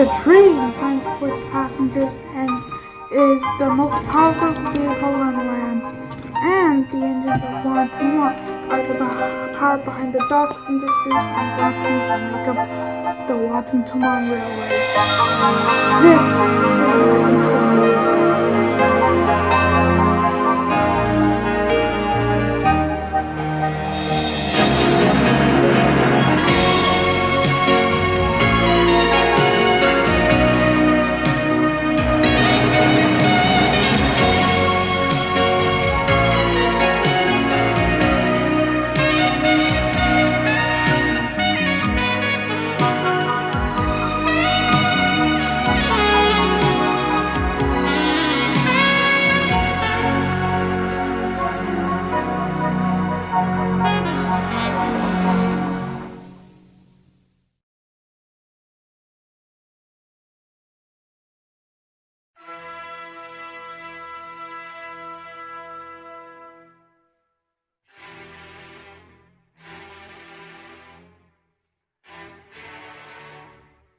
The train transports passengers and is the most powerful vehicle on land. And the engines of E1-10 are the power behind the docks, industries, and factories that make up the Watson-Taman Railway. This is American Trucky.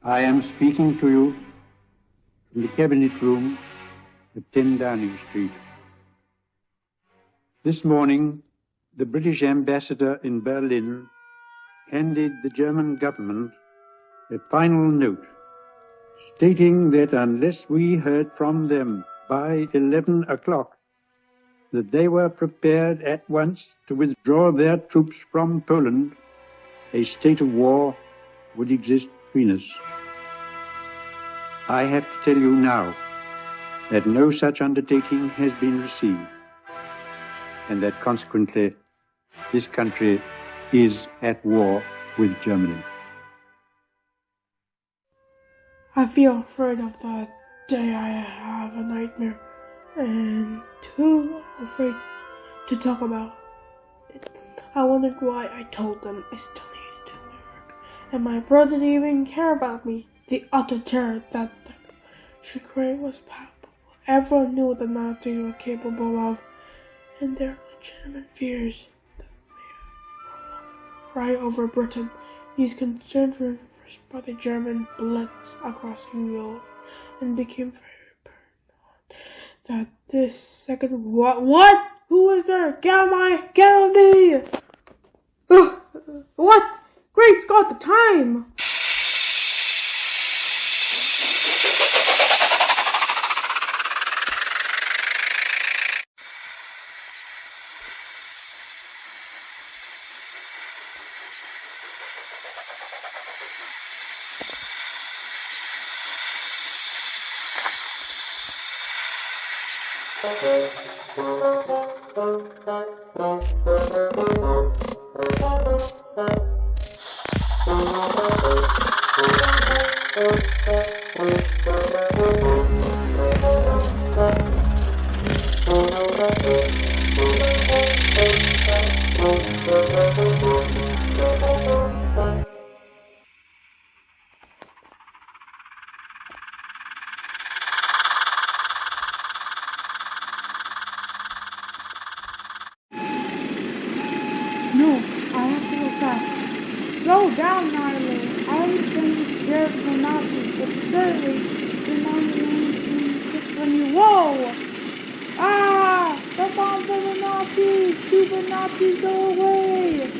I am speaking to you from the cabinet room at 10 Downing Street. This morning, the British ambassador in Berlin handed the German government a final note stating that unless we heard from them by 11 o'clock, that they were prepared at once to withdraw their troops from Poland, a state of war would exist between us. I have to tell you now that no such undertaking has been received, and that consequently this country is at war with Germany. I feel afraid of that day. I have a nightmare and too afraid to talk about it. I wondered why I told them I still needed to do my work, and my brother didn't even care about me. The utter terror that she created was palpable. Everyone knew what the Nazis were capable of, and their legitimate fears that may right over Britain. These concerns were reversed by the German blitz across Europe, and became very apparent that this second what? Who is there? Get on me! What? Great Scott, the time! No, I have to go fast. Slow down, Nyla. I understand you're scared of the Nazis, but surely you're not the only kicks from you. Whoa! Ah! The bomb for the Nazis! Stupid Nazis, go away!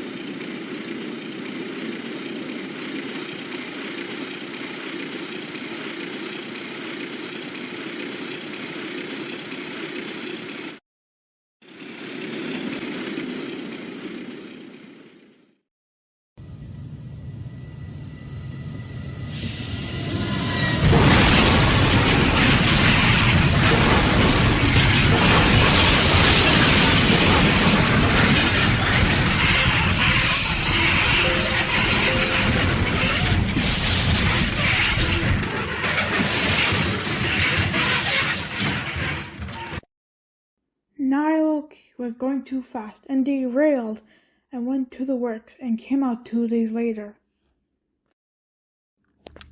Was going too fast and derailed and went to the works and came out 2 days later.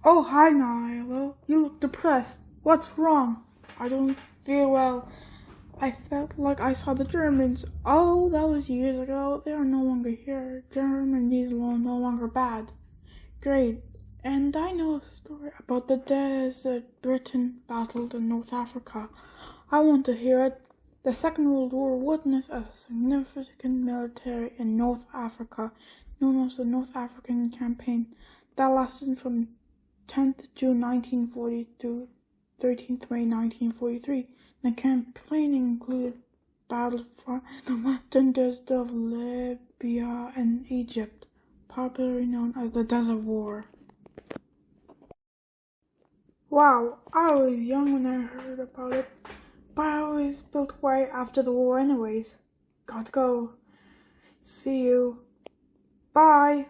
Oh, hi, Nyla. You look depressed. What's wrong? I don't feel well. I felt like I saw the Germans. Oh, that was years ago. They are no longer here. Germany is no longer bad. Great. And I know a story about the days that Britain battled in North Africa. I want to hear it. The Second World War witnessed a significant military in North Africa, known as the North African Campaign, that lasted from 10th June 1940 to 13th May 1943. The campaign included battles in the western desert of Libya and Egypt, popularly known as the Desert War. Wow, I was young when I heard about it, but I always built way after the war anyways. Gotta go. See you. Bye.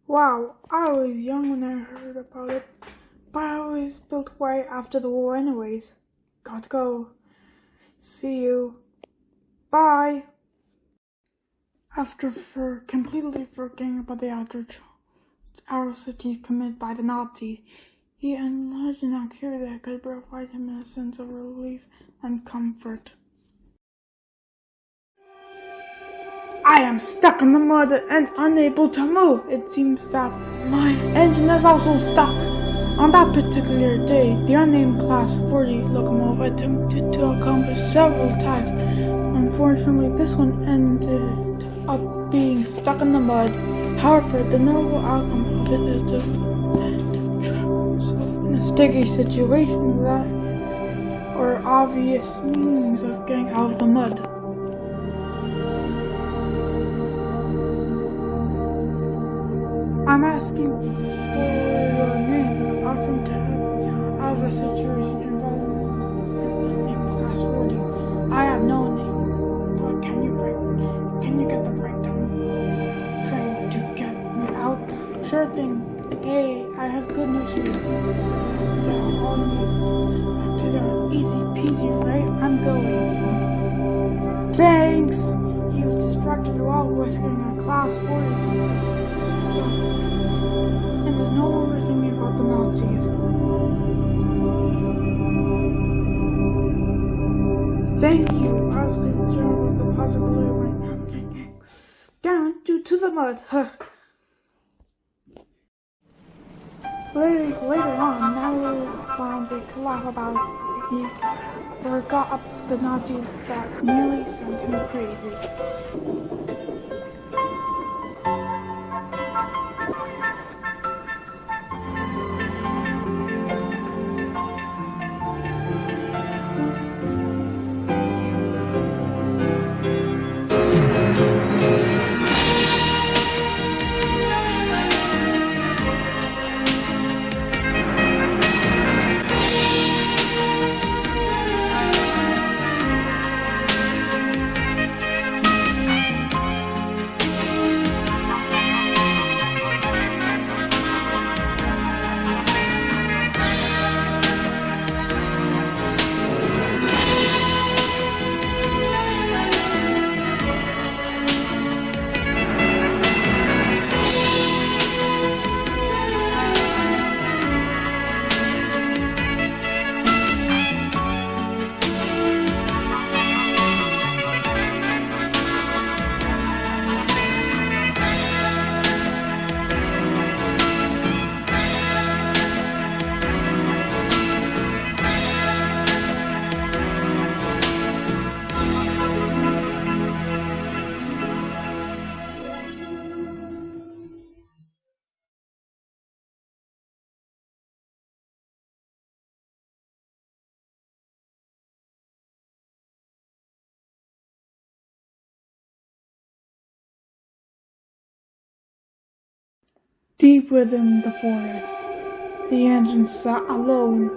Wow, I was young when I heard about it, but I always built way after the war anyways. Gotta go. See you. Bye. After completely forgetting about the atrocities committed by the Nazis, he enlarged an activity that could provide him a sense of relief and comfort. I am stuck in the mud and unable to move. It seems that my engine is also stuck. On that particular day, the unnamed Class 40 locomotive attempted to accomplish several tasks. Unfortunately, this one ended up being stuck in the mud. However, the noble outcome of it is to travel yourself in a sticky situation that are obvious means of getting out of the mud. I'm asking for your name. Often to out of a situation involving Class 40. I have no name, but can you get the breakdown train to get me out? Sure thing. Hey, I have good news for you. They're all me. So they're easy peasy, right? I'm going. Thanks. He was distracted while rescuing a Class 40. And there's no longer thinking about the Nazis. Thank you. I was concerned with the possibility of my getting down due to the mud. Later on, Natalie found a laugh about it. He forgot the Nazis that nearly sent him crazy. Deep within the forest, the engine sat alone,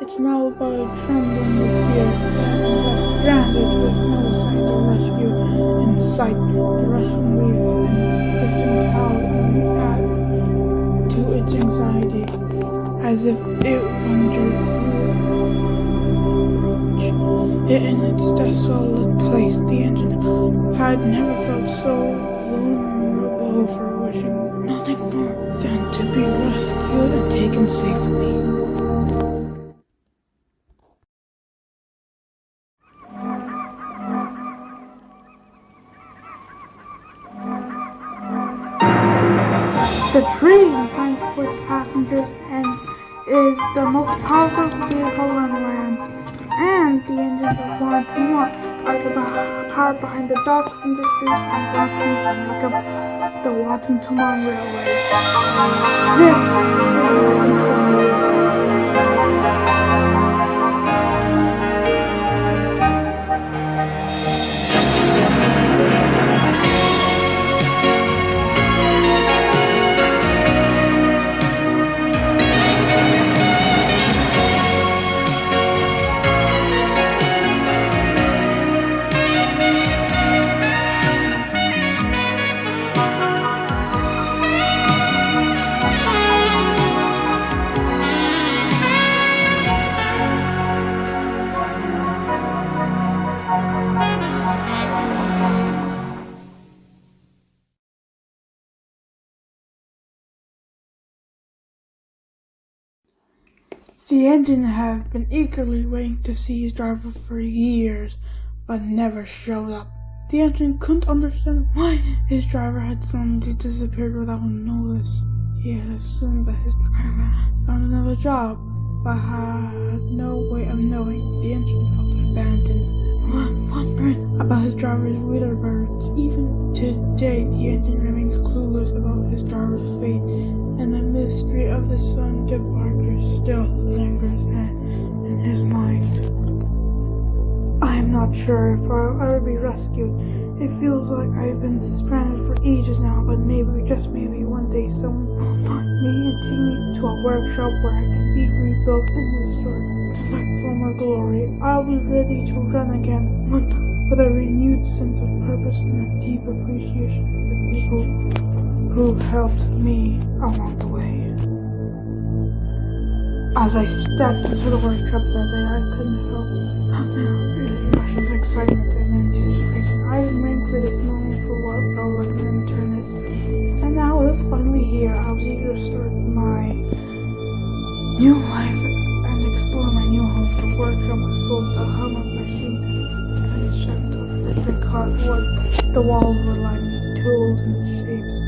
its metal body trembling with fear, and left stranded with no signs of rescue in sight. The rustling leaves and distant howl only add to its anxiety, as if it wondered who would approach In its desolate place, the engine had never felt so vulnerable for wishing nothing more than to be rescued and taken safely. The train transports passengers and is the most powerful vehicle on land. And the engines of E1-10 are the power behind the docks, industries, and blockades that make up the Watson-Tomon Railway. This is The engine have been eagerly waiting to see his driver for years, but never showed up. The engine couldn't understand why his driver had suddenly disappeared without notice. He had assumed that his driver had found another job, but had no way of knowing. The engine felt abandoned, wondering about his driver's wheelbirds. Even today, the engine remains clueless about his driver's fate, and the mystery of the sudden departure still lingers in his mind. I am not sure if I'll ever be rescued. It feels like I've been stranded for ages now, but maybe, just maybe, one day someone will find me and take me to a workshop where I can be rebuilt and restored to my former glory. I'll be ready to run again, with a renewed sense of purpose and a deep appreciation for the people who helped me along the way. As I stepped into the workshop that day, I couldn't help a rush of excitement and anticipation. I remained for this moment for what felt like an eternity. And now it was finally here. I was eager to start my new life and explore my new home. The workshop was full of the hum of machines and the scent of fresh cars. What the walls were lined with tools and shapes.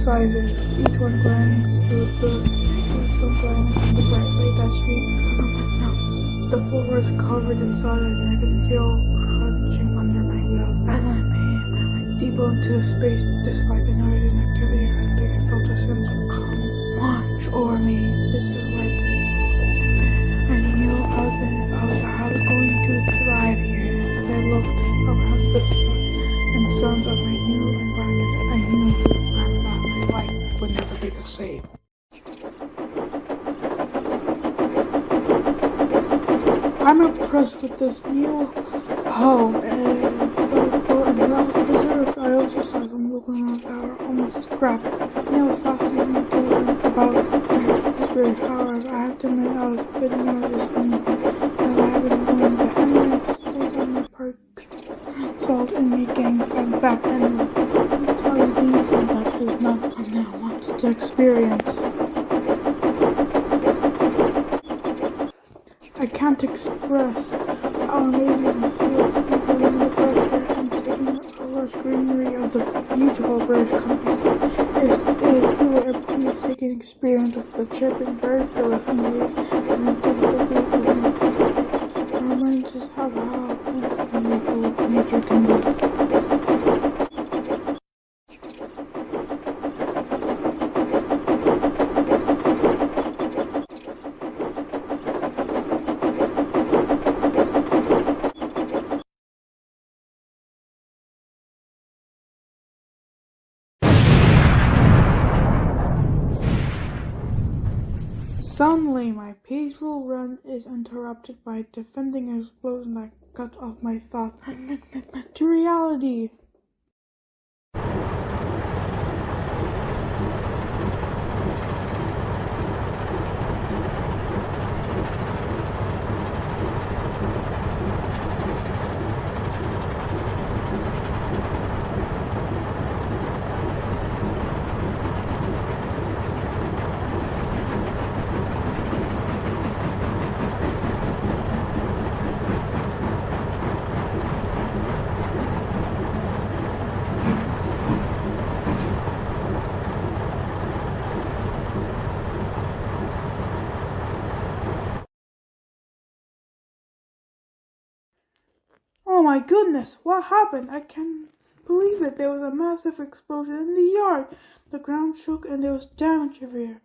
Sizes, each one glancing through the bright light that street from my nose. The floor was covered in sawdust and I could feel crunching under my wheels. As I went deeper into the space, despite the noise and activity around me, I felt a sense of calm wash over me. This is where I knew I was going to thrive here. As I looked around the sun and sounds of my new environment, I knew that my life would never be the same. I'm impressed with this new home, and it's so cool and well preserved. I also saw some local ones that were almost scrapped, and it was fascinating to learn about history. However, I have to admit I was a bit nervous as I haven't known the eminence stays on my part. Salt and meat gangs and back and tell you things that is not something I wanted to experience. I can't express how amazing it feels speaking in the fresh air and taking the lush greenery of the beautiful British countryside. It is truly a breathtaking experience with the chirping birds, the rustling leaves, and the gentle breeze of wind. It reminds us how beautiful nature can be. Suddenly, my peaceful run is interrupted by a defending explosion that cut off my thought and to reality. Oh my goodness, what happened? I can't believe it. There was a massive explosion in the yard. The ground shook and there was damage everywhere.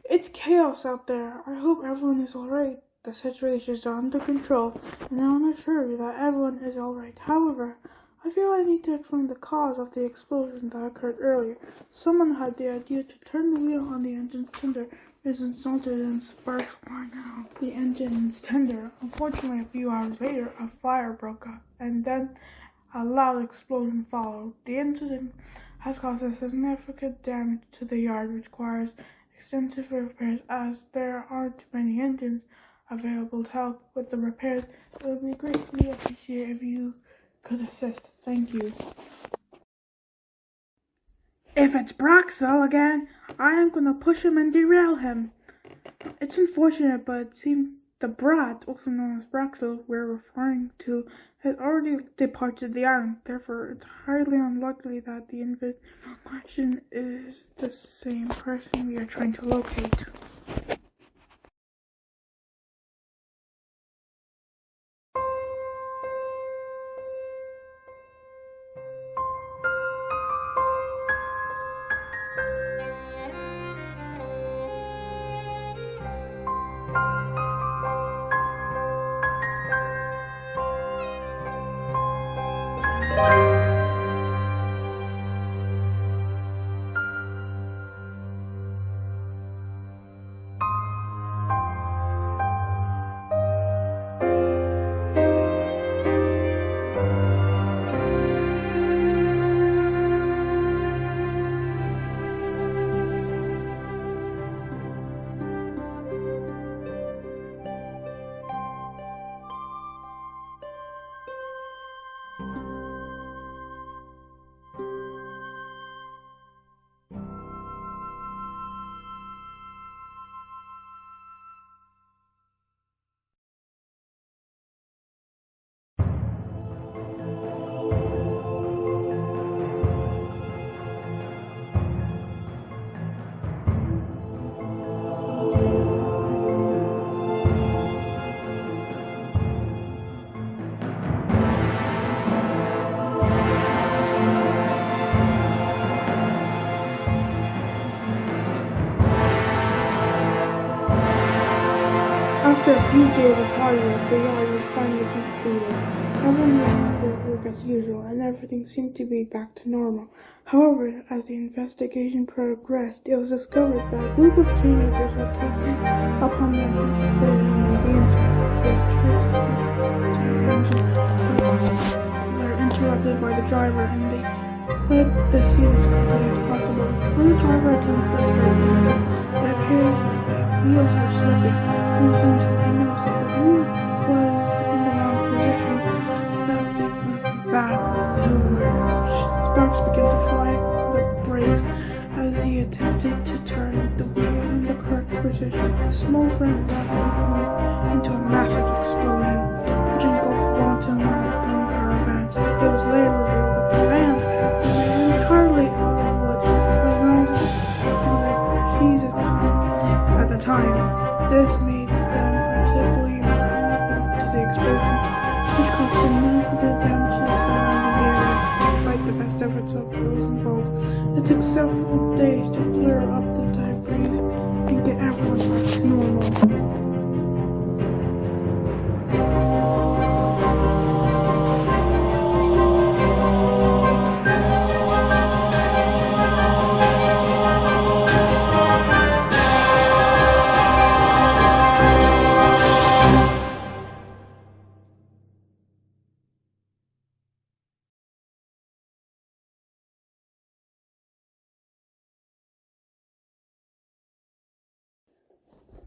It's chaos out there. I hope everyone is alright. The situation is under control, and I want to assure you that everyone is alright. However, I feel I need to explain the cause of the explosion that occurred earlier. Someone had the idea to turn the wheel on the engine's tender, which resulted in sparks flying out the engine's tender. Unfortunately, a few hours later, a fire broke out, and then a loud explosion followed. The incident has caused a significant damage to the yard, which requires extensive repairs as there aren't many engines available to help with the repairs. It would be greatly appreciated if you could assist. Thank you. If it's Braxel again, I am gonna push him and derail him. It's unfortunate, but it seems the brat, also known as Braxel, we're referring to, has already departed the island. Therefore, it's highly unlikely that the information is the same person we are trying to locate. After a few days of hard work, the yard was finally completed. Everyone resumed their work as usual, and everything seemed to be back to normal. However, as the investigation progressed, it was discovered that a group of teenagers had taken upon them to split on the engine were interrupted by the driver, and they fled the scene as quickly as possible. When the driver attempted to start the engine, it appears that the wheels were slipping. Listening to the notes that the wheel was in the wrong position, that they drove back to where sparks began to fly the brakes as he attempted to turn the wheel in the correct position. The small frame rapidly went into a massive explosion, which engulfed one to power vans. It was later revealed that the van was made entirely out of wood, was mounted with a Jesus coin at the time. This made them particularly vulnerable to the explosion, which caused significant damage to the surrounding area. Despite the best efforts of those involved, it took several days to clear up the debris and get everyone back to normal.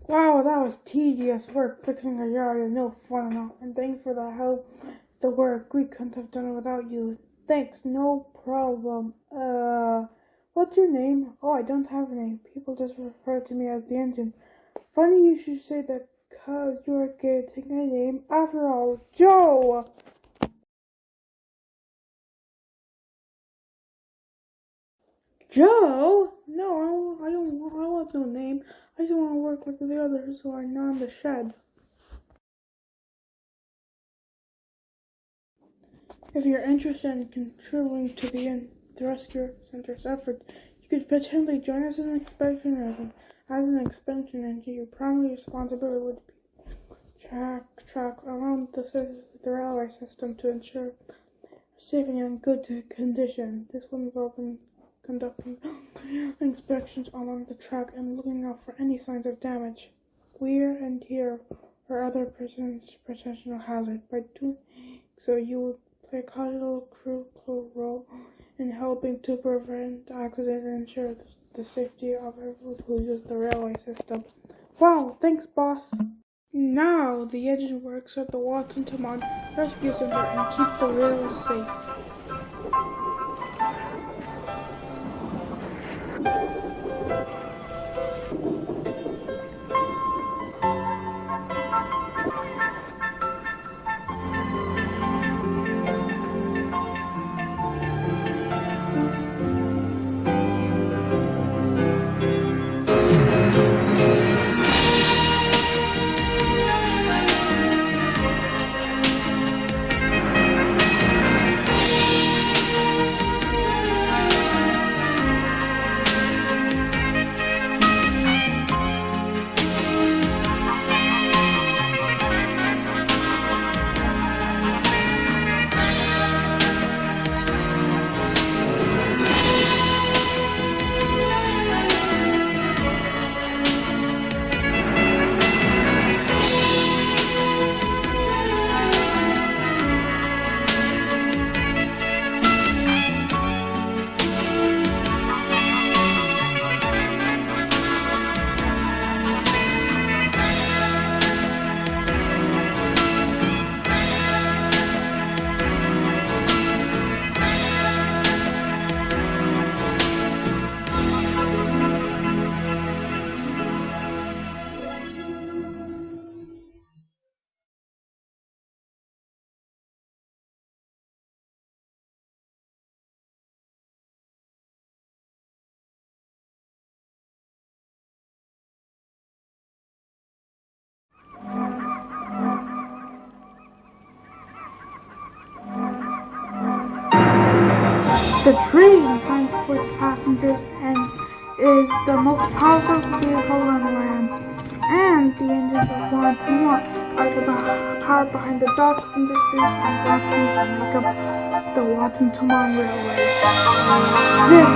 Wow, that was tedious work fixing a yard and no fun at all. And thanks for the help, the work. We couldn't have done it without you. Thanks, no problem. What's your name? Oh, I don't have a name. People just refer to me as the engine. Funny you should say that, 'cause you're getting a name. After all, Joe! Joe? No, I want no name. I just want to work like the others who are not in the shed. If you're interested in contributing to the Rescue Center's effort, you could potentially join as an inspection As an inspection engineer, your primary responsibility would be track around the railway system to ensure safety and good condition. This will involve conducting inspections along the track and looking out for any signs of damage, wear and tear, or other potential hazard. By doing so, you will play a crucial role in helping to prevent accidents and ensure the safety of everyone who uses the railway system. Wow, thanks, boss. Now, the engine works at the Watson-Tamon Rescue Center and keeps the rails safe. The train transports passengers and is the most powerful vehicle on land. And the engines of E1-10 are the power behind the docks, industries, and workings that make up the Watson-Tamon Railway. This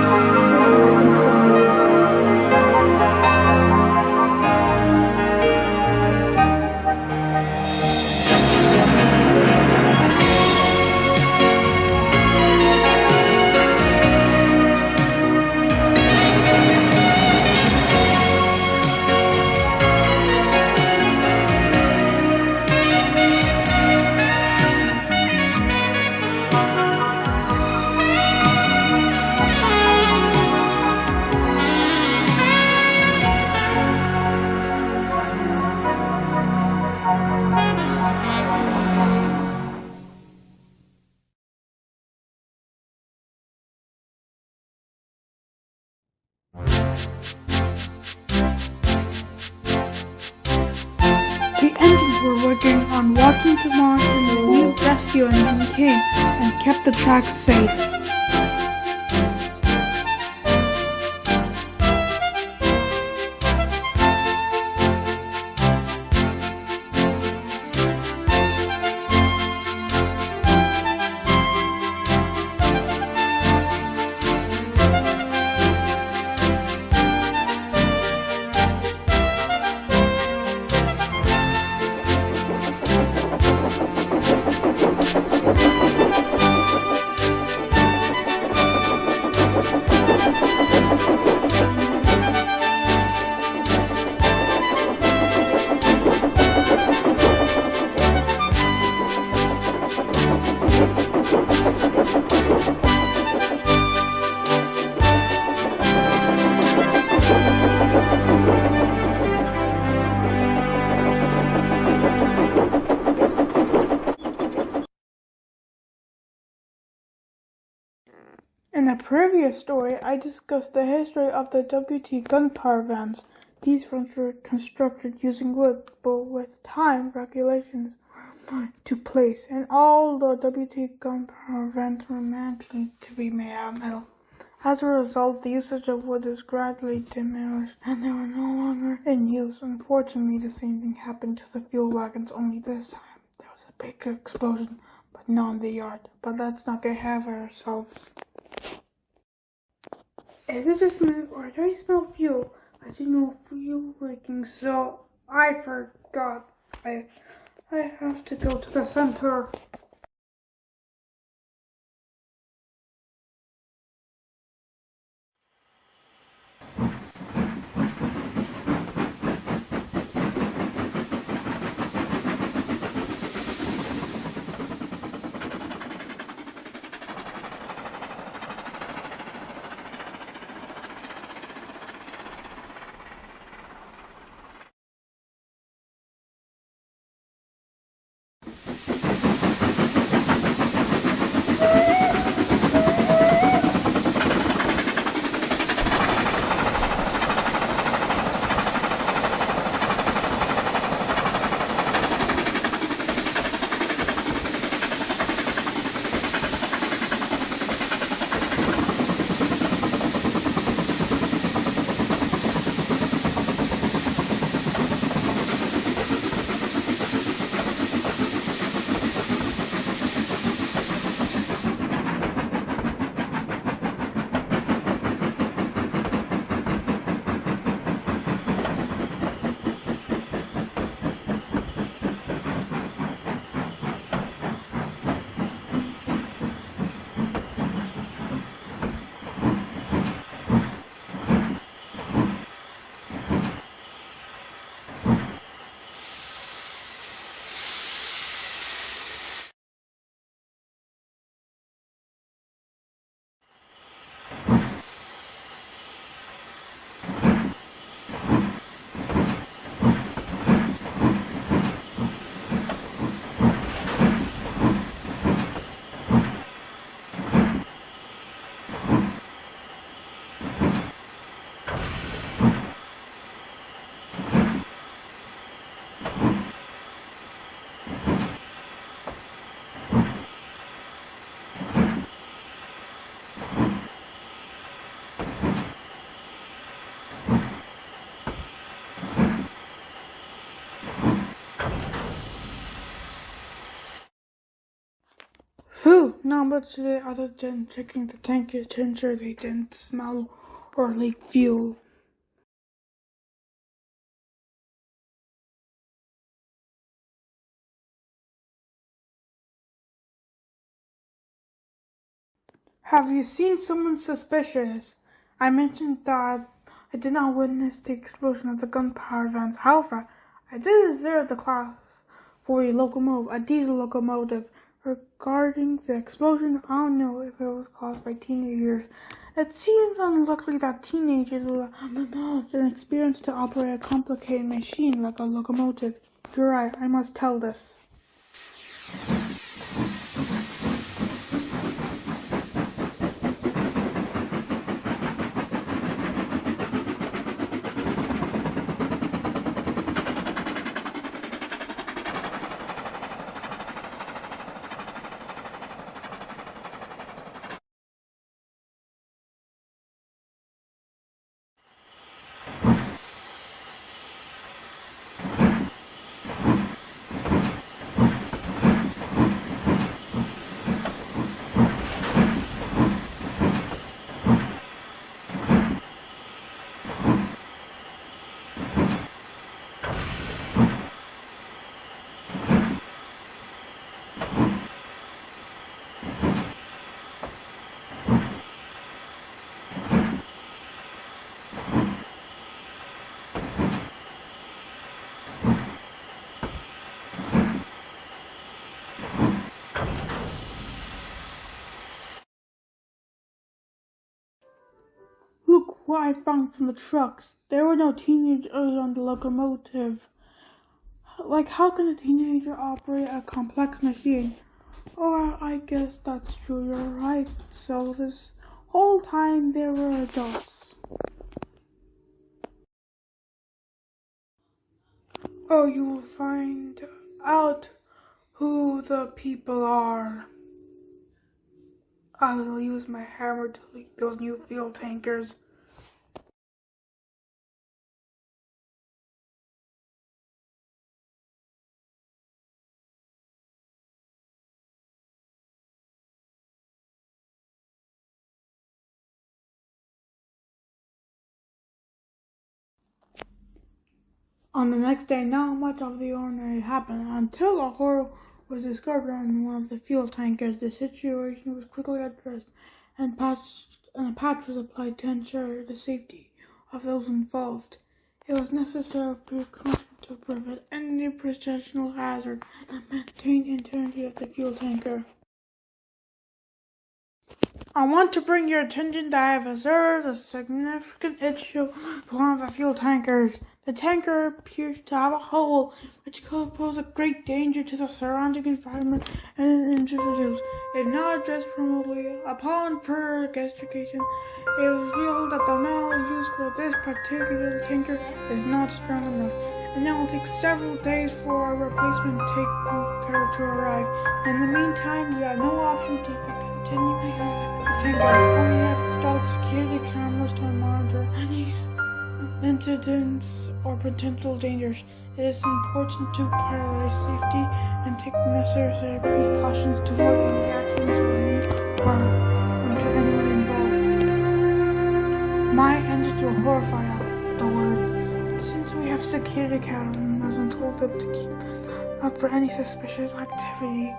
is working on Watson-Tamon and the new rescue engine came and kept the tracks safe. In a previous story, I discussed the history of the WT gunpowder vans. These vans were constructed using wood, but with time, regulations were to place, and all the WT gunpowder vents were magically to be made out of metal. As a result, the usage of wood is gradually diminished, and they were no longer in use. Unfortunately, the same thing happened to the fuel wagons, only this time there was a big explosion, but not in the yard. But let's not get ahead of ourselves. Is it just me, or do I smell fuel? I see no fuel leaking, so I forgot. I have to go to the center. Phew, not much today other than checking the tank to ensure they didn't smell or leak fuel. Have you seen someone suspicious? I mentioned that I did not witness the explosion of the gunpowder vents. However, I did observe the class for a diesel locomotive. Regarding the explosion, I don't know if it was caused by teenagers. It seems unlikely that teenagers will have the knowledge and experience to operate a complicated machine like a locomotive. You're right, I must tell this. Look what I found from the trucks. There were no teenagers on the locomotive. Like, how can a teenager operate a complex machine? Or, I guess that's true, you're right. So, this whole time there were adults. Oh, you will find out who the people are. I will use my hammer to leak those new fuel tankers. On the next day, not much of the ordinary happened until a hole was discovered on one of the fuel tankers. The situation was quickly addressed, and a patch was applied to ensure the safety of those involved. It was necessary precaution to prevent any potential hazard and maintain integrity of the fuel tanker. I want to bring your attention that I have observed a significant issue with one of the fuel tankers. The tanker appears to have a hole which could pose a great danger to the surrounding environment and individuals. If not addressed promptly, upon further investigation, it was revealed that the metal used for this particular tanker is not strong enough, and it will take several days for a replacement tanker to arrive. In the meantime, we have no option to continue this tanker. We have installed security cameras to monitor any incidents or potential dangers. It is important to prioritize safety and take the necessary precautions to avoid any accidents or any harm to anyone involved. My engines were horrified at the word. Since we have security cameras and told them to keep up for any suspicious activity,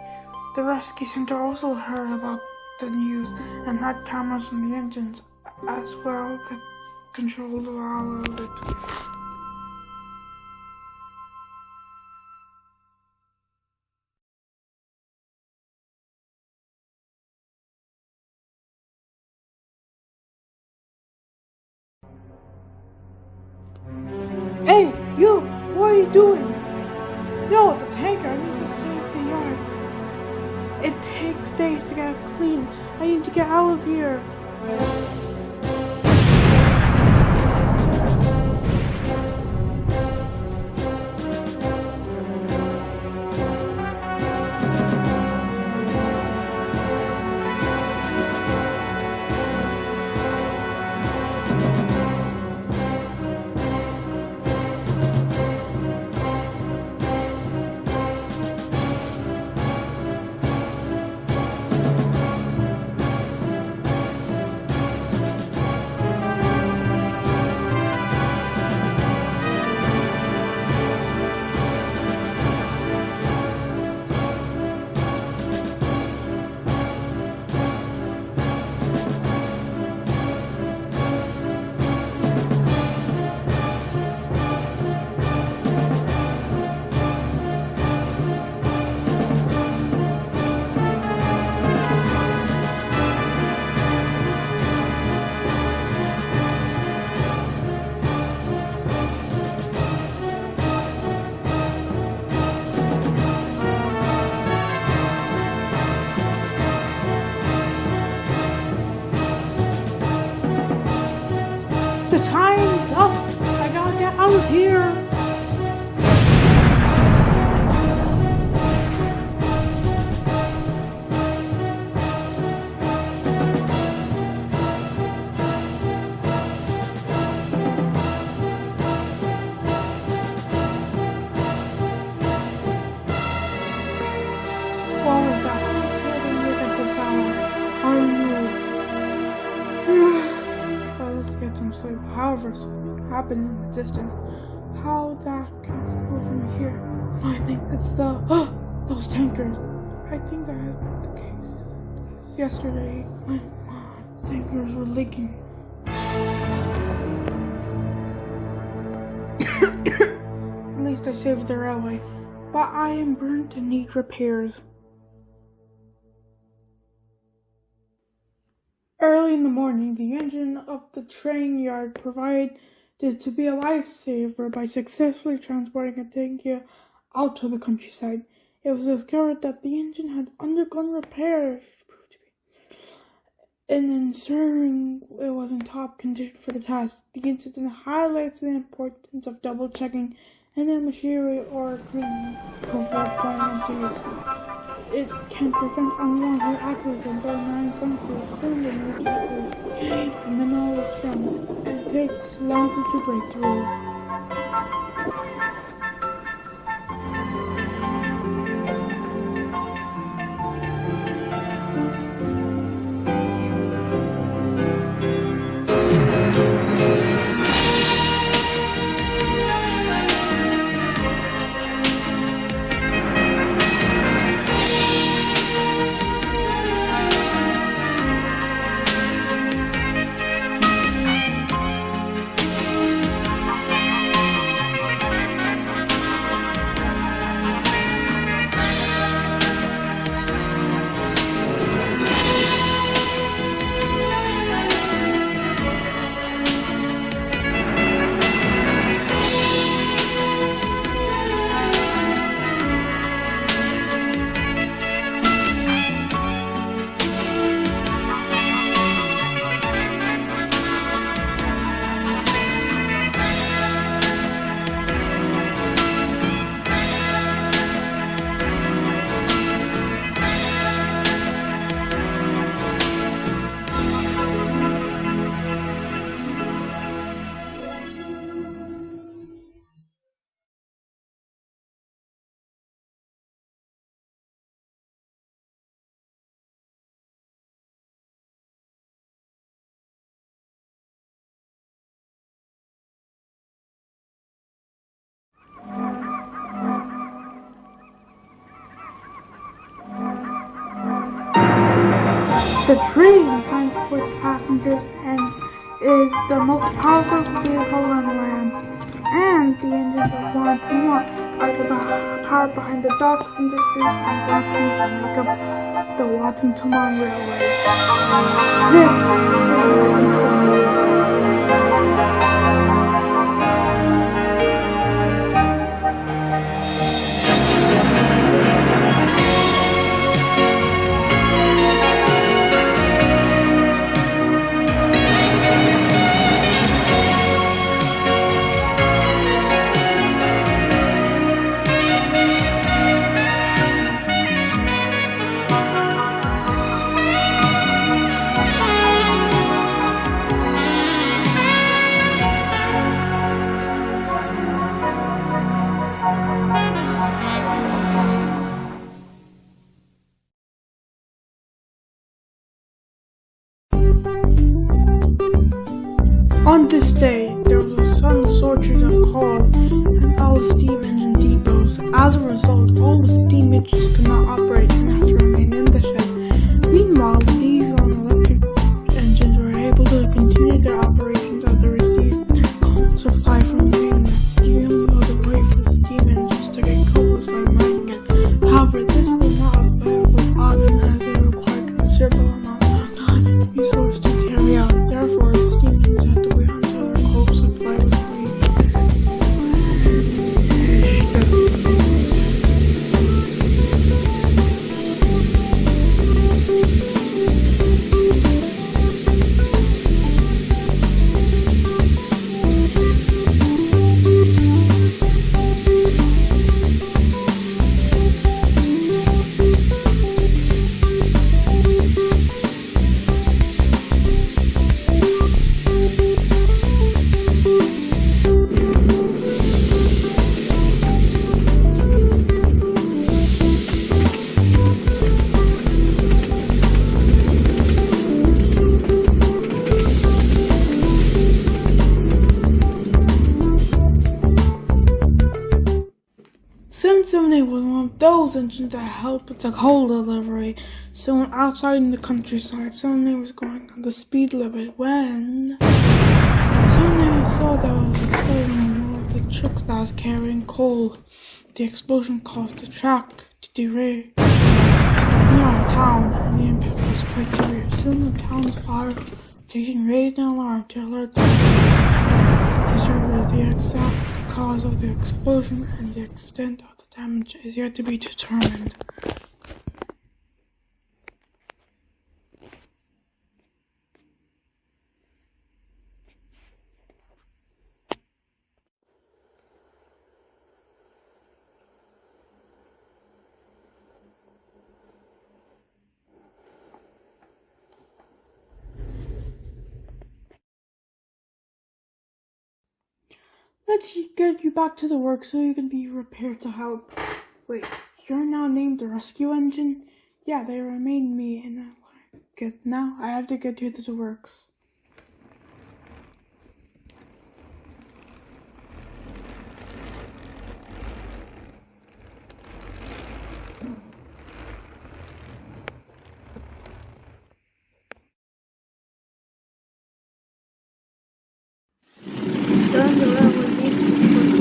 the rescue center also heard about the news and had cameras in the engines as well that controlled all of it. Hey, you! What are you doing? No, the tanker! I need to save the yard. It takes days to get it clean. I need to get out of here. The time's up! I gotta get out of here! What was that? I didn't look at this hour. Oh no. Let's get some sleep. However, something happened in the distance. How that can go from here? I think it's those tankers. I think that has been the case yesterday when tankers were leaking. At least I saved the railway, but I am burnt and need repairs. Early in the morning, the engine of the train yard provided to be a lifesaver by successfully transporting a tanker out to the countryside. It was discovered that the engine had undergone repairs, and ensuring it was in top condition for the task. The incident highlights the importance of double-checking and then machinery or equipment before going into use. It can prevent unwanted accidents or manufacturers soon the new technology gain and the knowledge from it, and it takes longer to break through. The train transports passengers and is the most powerful vehicle on land, and the engines of E1-10 are the power behind the docks, industries, and companies that make up the Watson-Tomon Railway. This is one for On this day, there was a sudden shortage of coal and all the steam engine depots. As a result, all the steam engines could not operate and had to remain in the shed. Meanwhile, the diesel and electric engines were able to continue their operations as they received coal supply from the mainland. The only other way for the steam engines to get coal was by mining it. However, this was not a viable option as it required a considerable amount of time and resources to carry out. Therefore, the steam engines had to wait until their coal supply was reached. Simsymony was one of those engines that helped with the coal delivery. Soon outside in the countryside, Simsymony was going on the speed limit when Simsymony saw there was an explosion in one of the trucks that was carrying coal. The explosion caused the truck to derail near a town, and the impact was quite severe. Soon the town's fire station raised an alarm to alert the the exact cause of the explosion and the extent of the damage is yet to be determined. Let's get you back to the work so you can be prepared to help. Wait, you're now named the rescue engine? Yeah, they remained me, and now I have to get you to the works. During the railway meeting, the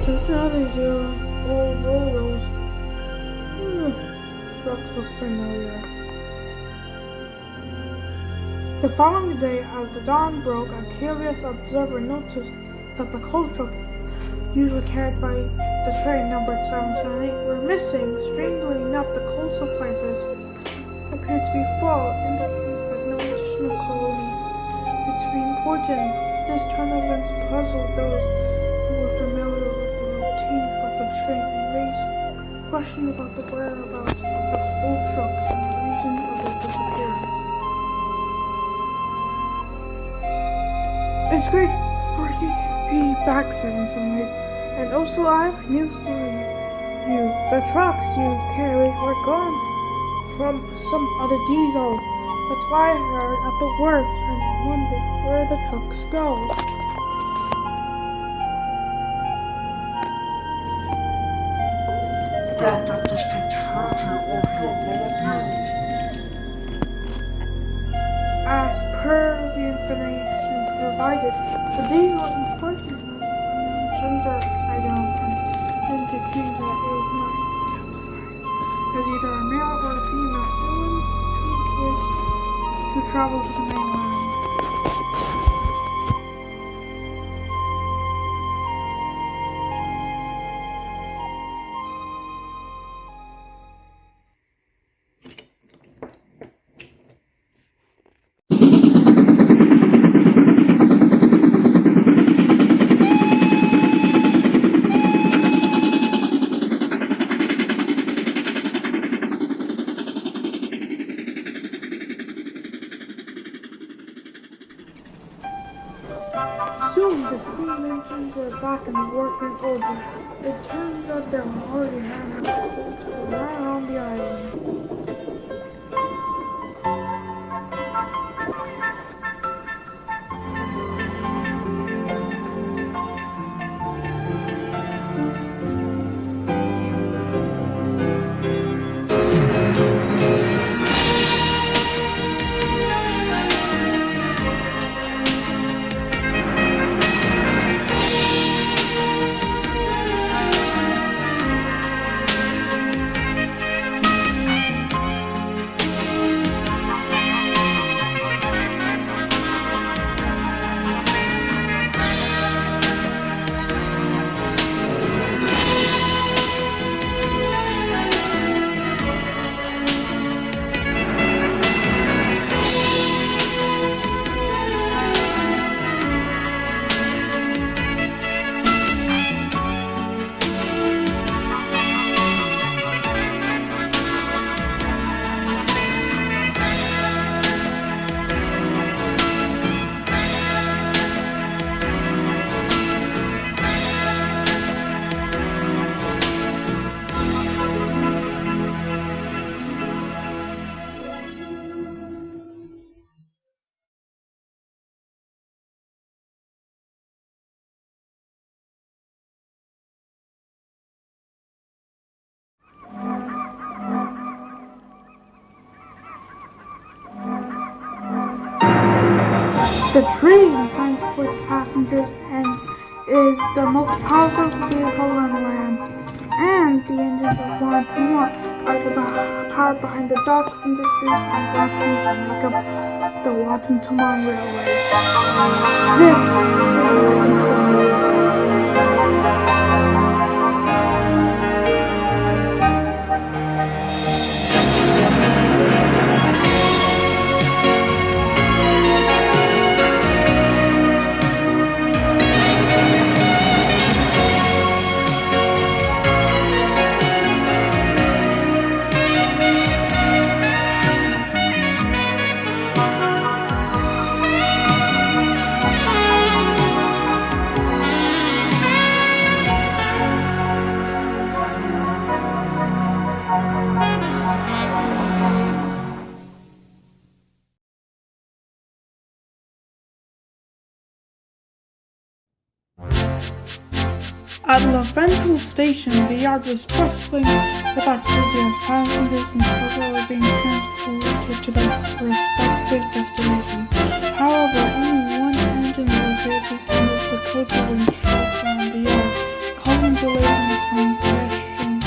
Just now they do. All those trucks look familiar. The following day, as the dawn broke, a curious observer noticed that the coal trucks usually carried by the train numbered 778 were missing. Strangely enough, the coal supply list appeared to be full, indicating that no additional coal needs to be imported. This turn of events puzzled those who were familiar with the routine of the train and raised questions about the whereabouts of the coal trucks and the reason of their disappearance. It's great for you to be back, 778, and also I have news for you. The trucks you carried were gone from some other diesel. That's why we're at the work and wondered where the trucks go. That this detergent will help all of you. As per the information provided, the diesel unfortunately gender identified, indicating that it was not identified as either a male or a female. No one to travel to the mainland. Soon the steam engines were back in working order. It turns out there were already handling coal to right around the island. The train transports passengers and is the most powerful vehicle on land. And the engines of E1-10 are the power behind the docks, industries, and blockchains that make up the Watson-Tomon Railway. This is American tribute. At Lavental Station, the yard was bustling with activity as passengers and cargo were being transported to their respective destinations. However, only one engine was able to move the coaches and trucks around the yard, causing delays and congestion.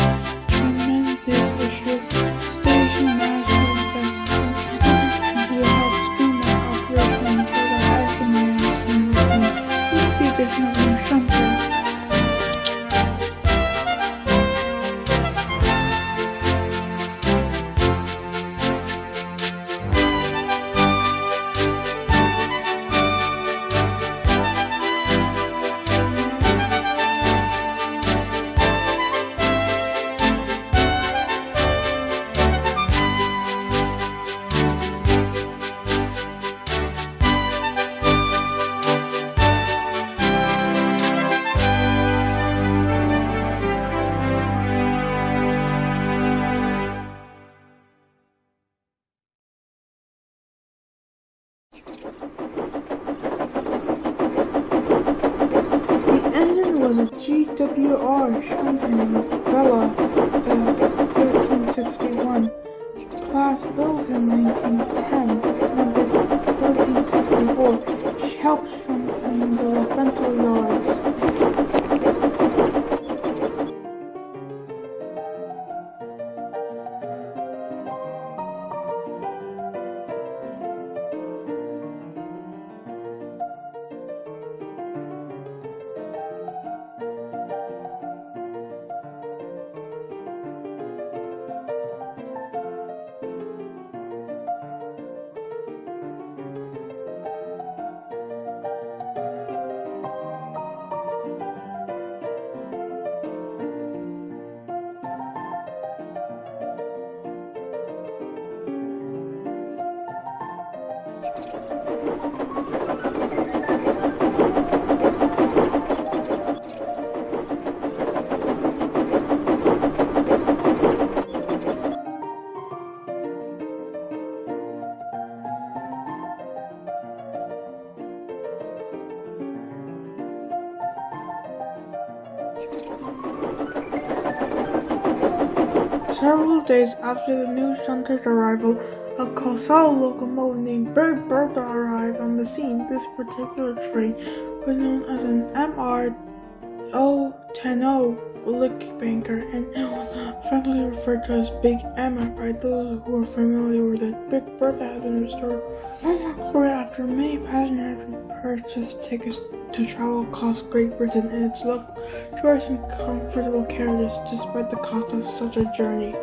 Tremendous issue. Station master invested in action to help streamline operation and ensure that everything ran smoothly with the addition of new shunter. Was a GWR shunter named Bella, the 1361, class built in 1910, number 1364. She helped shunt the Lavental yards. Several days after the new shunter's arrival, a colossal locomotive named Big Bertha arrived on the scene. This particular train was known as an E1-10 lick banker, and it was frequently referred to as Big Emma by those who are familiar with it. Big Bertha has been restored after many passengers have purchased tickets to travel across Great Britain, and its luxurious and comfortable carriages despite the cost of such a journey.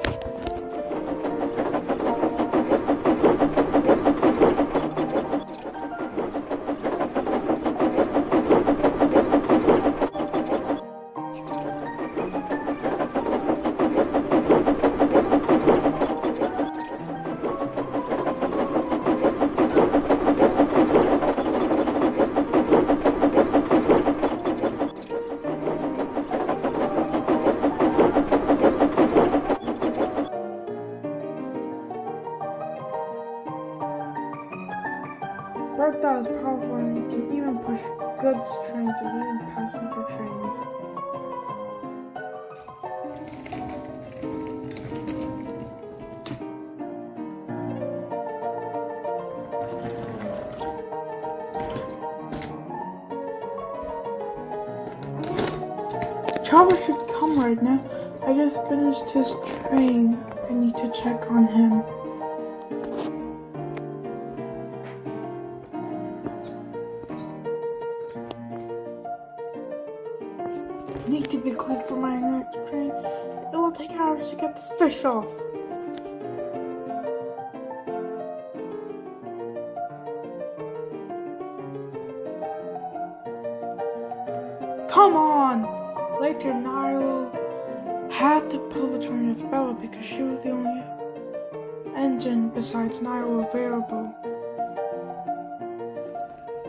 Bertha is powerful and can even push goods trains and even passenger trains. Travis should come right now. I just finished his train. I need to check on him. Need to be cleared for my next train. It will take hours to get this fish off. Come on! Later, Nilo had to pull the train with Bella because she was the only engine besides Nilo available.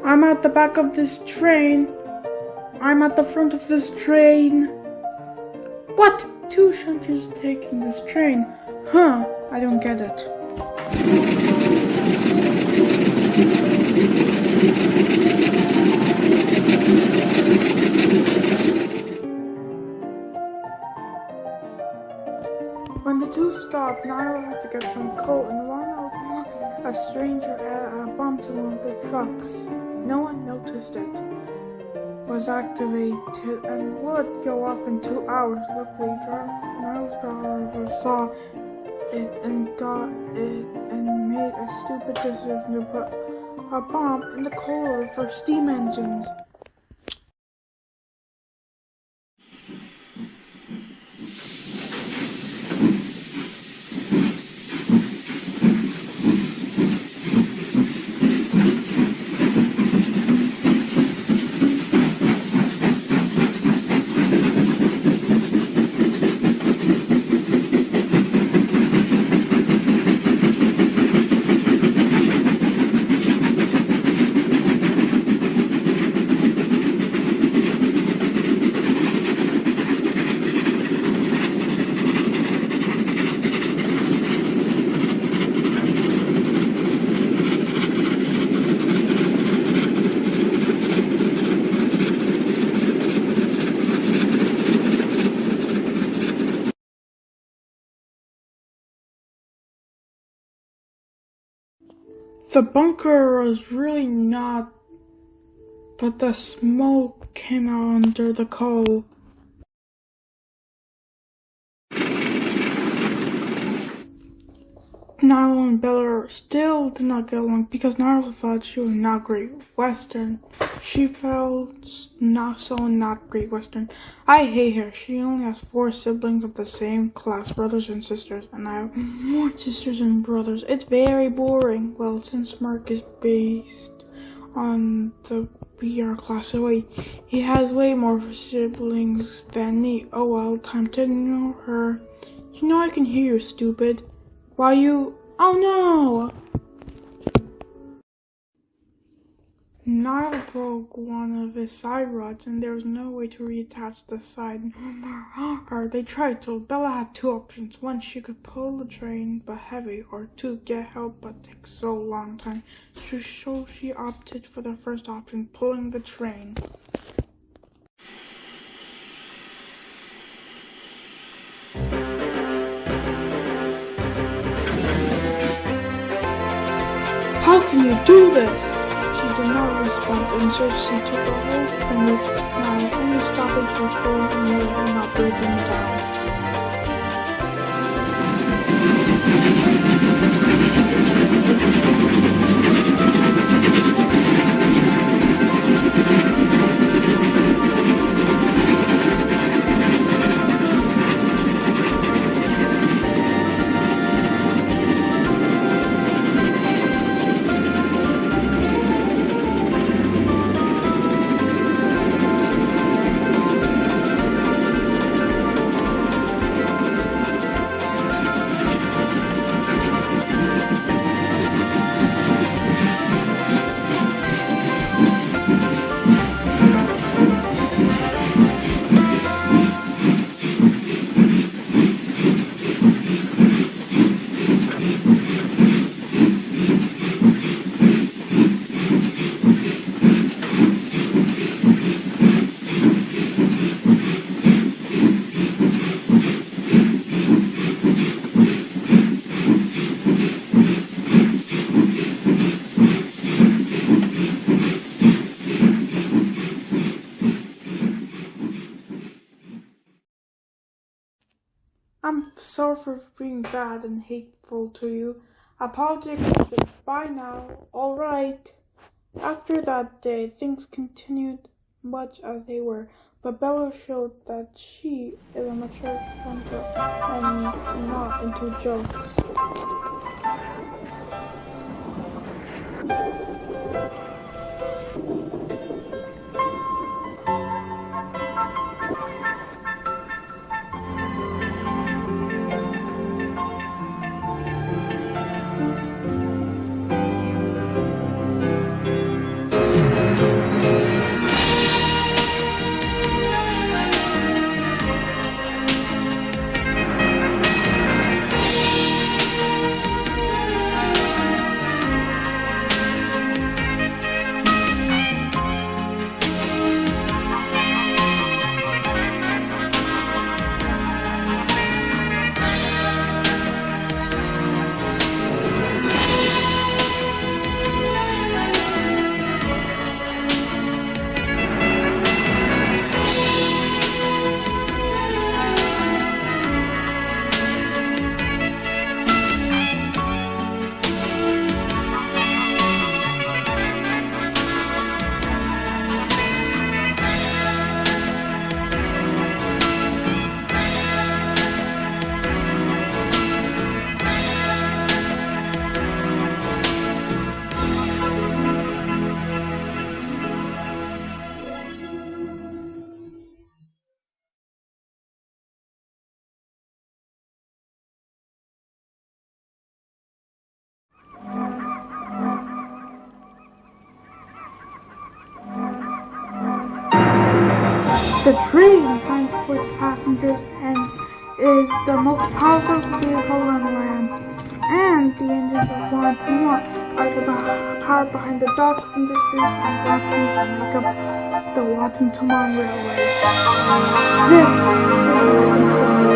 I'm at the back of this train. I'm at the front of this train. What? Two shunters taking this train? Huh, I don't get it. When the two stopped, Nilo had to get some coal, and while a stranger bumped into one of the trucks. No one noticed it was activated and would go off in 2 hours. Luckily, Niles' driver saw it and got it and made a stupid decision to put a bomb in the coal for steam engines. The bunker was really not, but the smoke came out under the coal. Nilo and Bella still did not get along because Nilo thought she was not Great Western. She felt not Great Western. I hate her. She only has 4 siblings of the same class, brothers and sisters, and I have more sisters and brothers. It's very boring. Well, since Marc is based on the BR class, so he has way more siblings than me. Oh well, time to ignore her. You know I can hear you, stupid. Why you? Oh no! Nile broke one of his side rods and there was no way to reattach the side. They tried, so Bella had 2 options. 1, she could pull the train but heavy, or 2, get help but take so long time. So she opted for the first option, pulling the train. How can you do this? She did not respond, and so she took a whole train with Nile, only stopping for coal and wood and not breaking down. sorry for being bad and hateful to you. Apology accepted. Bye now. Alright. After that day, things continued much as they were, but Bella showed that she is a mature hunter and not into jokes. The train transports passengers and is the most powerful vehicle on land. And the engines of E1-10 are the power behind the docks, industries, and blockchains that make up the Watson-Tomon Railway. This is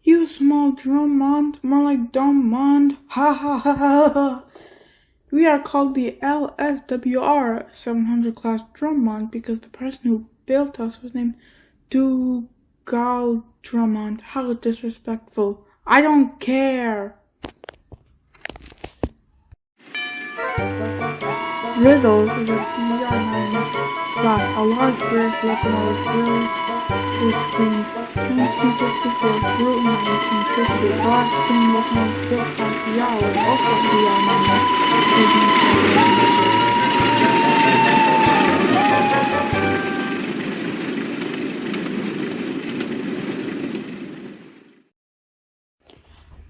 You small Drummond, more like Drummond, ha ha ha ha ha. We are called the LSWR 700 class Drummond because the person who built us was named Dougal Drummond. How disrespectful. I don't care. Riddles is a E1-10 class, a large British locomotive built between 1954 through 1960. The last steam locomotive built by Yahweh, also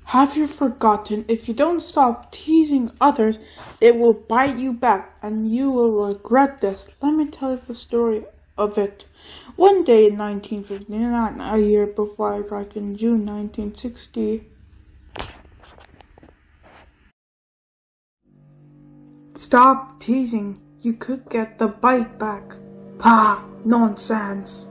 Have you forgotten? If you don't stop teasing others, it will bite you back, and you will regret this. Let me tell you the story of it. One day in 1959, a year before I arrived in June 1960, stop teasing. You could get the bite back. Pah! Nonsense.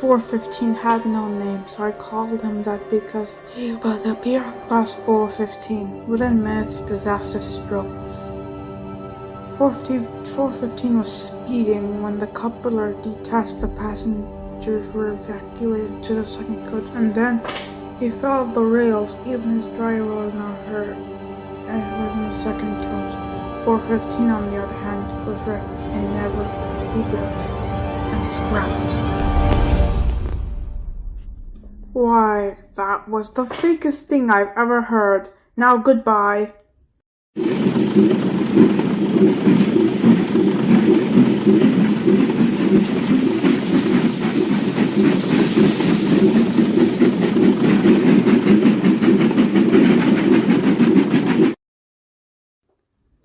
.415 had no name, so I called him that because he was a beer class 415. Within minutes, disaster struck. 415 was speeding when the coupler detached. The passengers were evacuated to the second coach, and then he fell off the rails. Even his driver was not hurt, and it was in the second coach. 415, on the other hand, was wrecked and never rebuilt and scrapped. Why, that was the fakest thing I've ever heard. Now goodbye.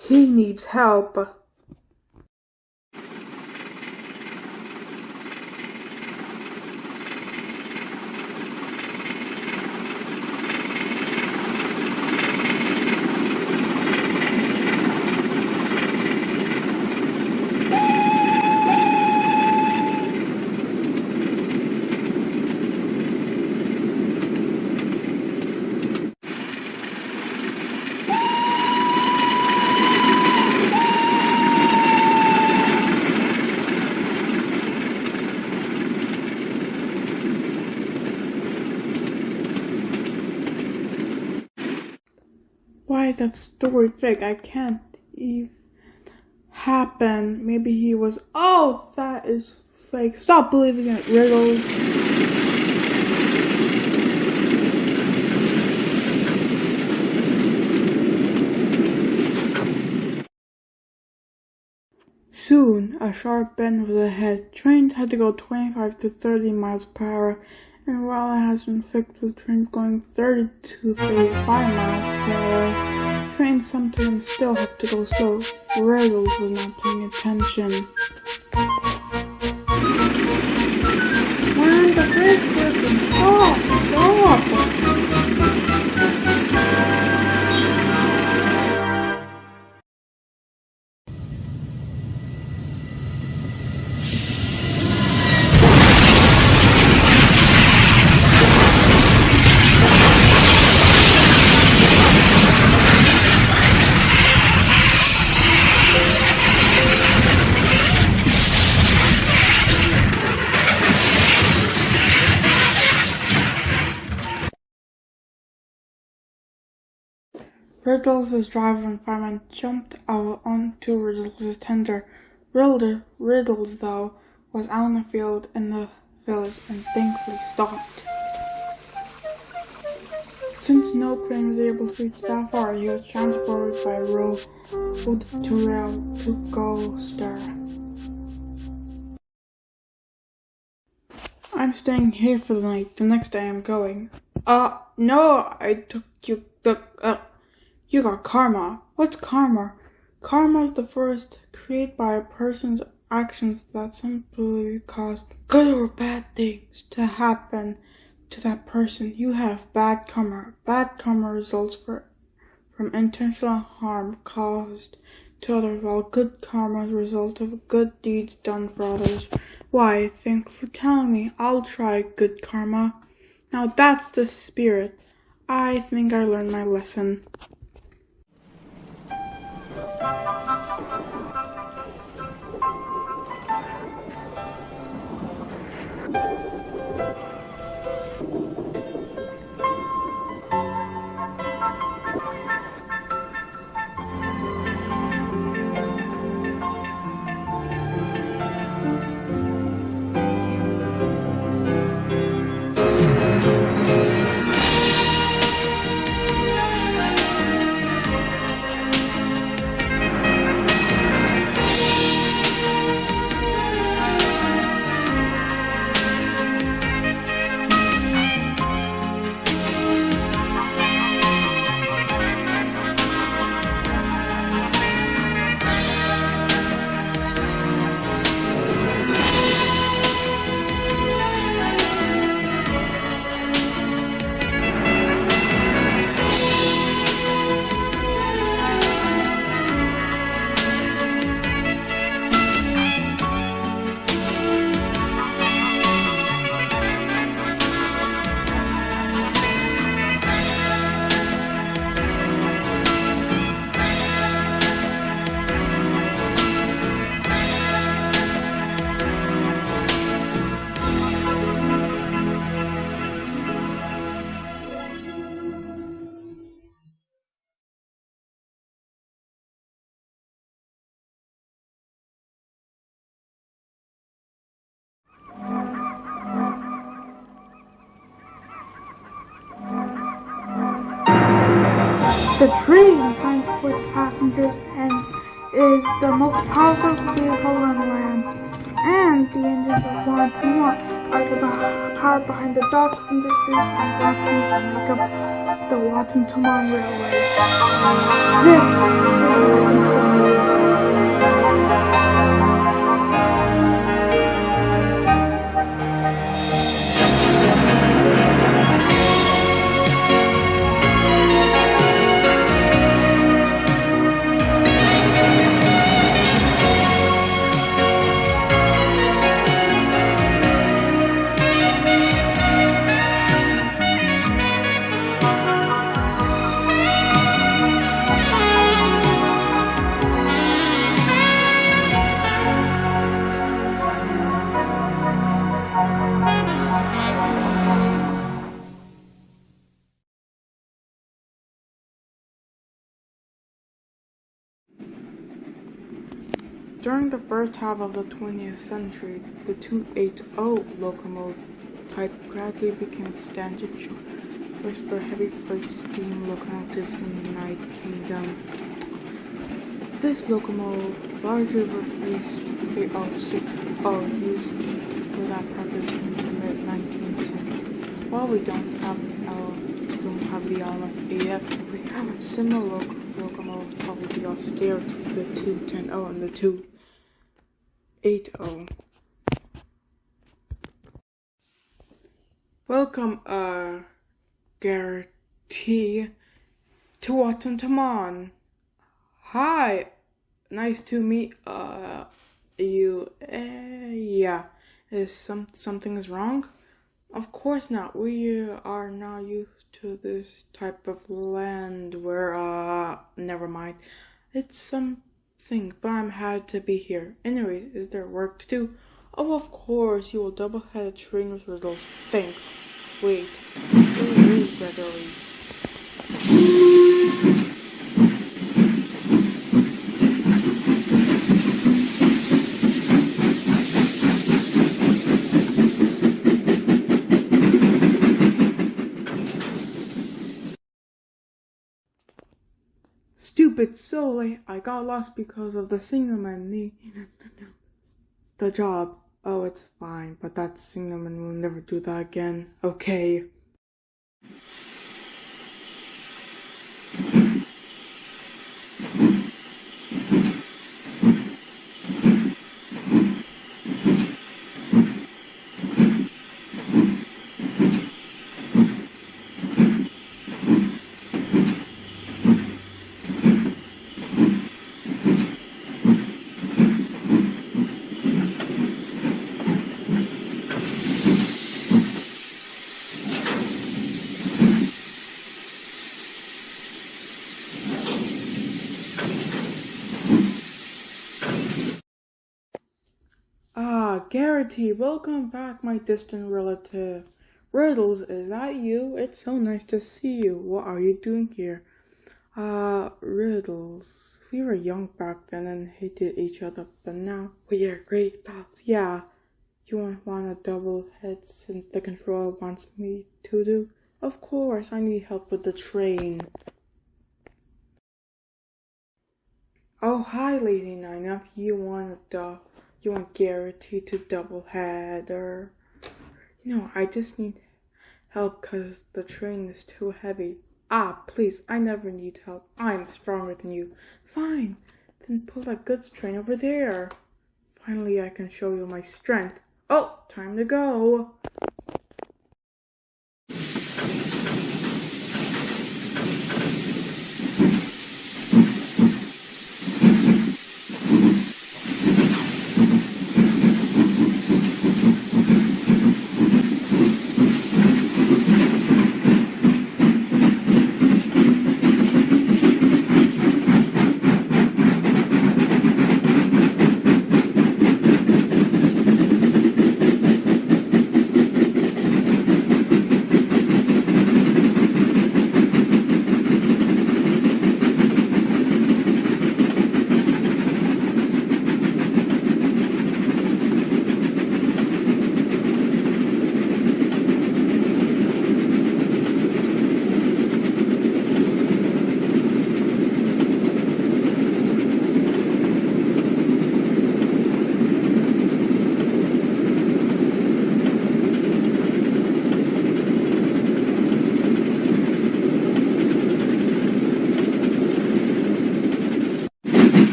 He needs help. Why is that story fake? I can't even happen. Maybe he was. Oh, that is fake. Stop believing in riddles. Soon, a sharp bend was ahead. Trains had to go 25 to 30 miles per hour, and while it has been fixed with trains going 30 to 35 miles per hour, trains sometimes still have to go slow. Riddles was not paying attention. Man, the bridge freaking stop! Riddles' driver and fireman jumped out onto Riddles' tender. Riddles, though, was out in the field in the village and thankfully stopped. Since no crane was able to reach that far, he was transported by road to rail to Gloucester. I'm staying here for the night. The next day I'm going. No, I took you. You got karma. What's karma? Karma is the force created by a person's actions that simply cause good or bad things to happen to that person. You have bad karma. Bad karma results from intentional harm caused to others, while good karma is a result of good deeds done for others. Why, thanks for telling me. I'll try good karma. Now that's the spirit. I think I learned my lesson. The train transports passengers and is the most powerful vehicle on land. And the engines of E1-10 are the power behind the docks, industries, and factories that make up the E1-10 Railway. This is one submarine. During the first half of the 20th century, the 280 locomotive type gradually became standard choice for heavy freight steam locomotives in the United Kingdom. This locomotive largely replaced E1-6 used for that purpose since the mid-19th century. While we don't have the LMS yet, we have a similar locomotive called the Austerity, the 210 and the 280. Welcome, Garrity to E1-10. Hi, nice to meet, you. Yeah, is something is wrong? Of course not. We are not used to this type of land where, never mind. It's something, but I'm had to be here. Anyways, is there work to do? Oh, of course, you will double-head a train with riddles. Thanks. Wait, where is Gregory? Stupid, so late. I got lost because of the signalman needed the job. Oh, it's fine, but that signalman will never do that again. Okay. Garrity, welcome back, my distant relative. Riddles, is that you? It's so nice to see you. What are you doing here? Riddles. We were young back then and hated each other, but now we are great pals. Yeah. You want a double head since the controller wants me to do? Of course, I need help with the train. Oh, hi, Lady Nine. If you want Garrity to double head, or I just need help because the train is too heavy. Ah, please, I never need help. I'm stronger than you. Fine, then pull that goods train over there. Finally, I can show you my strength. Oh, time to go.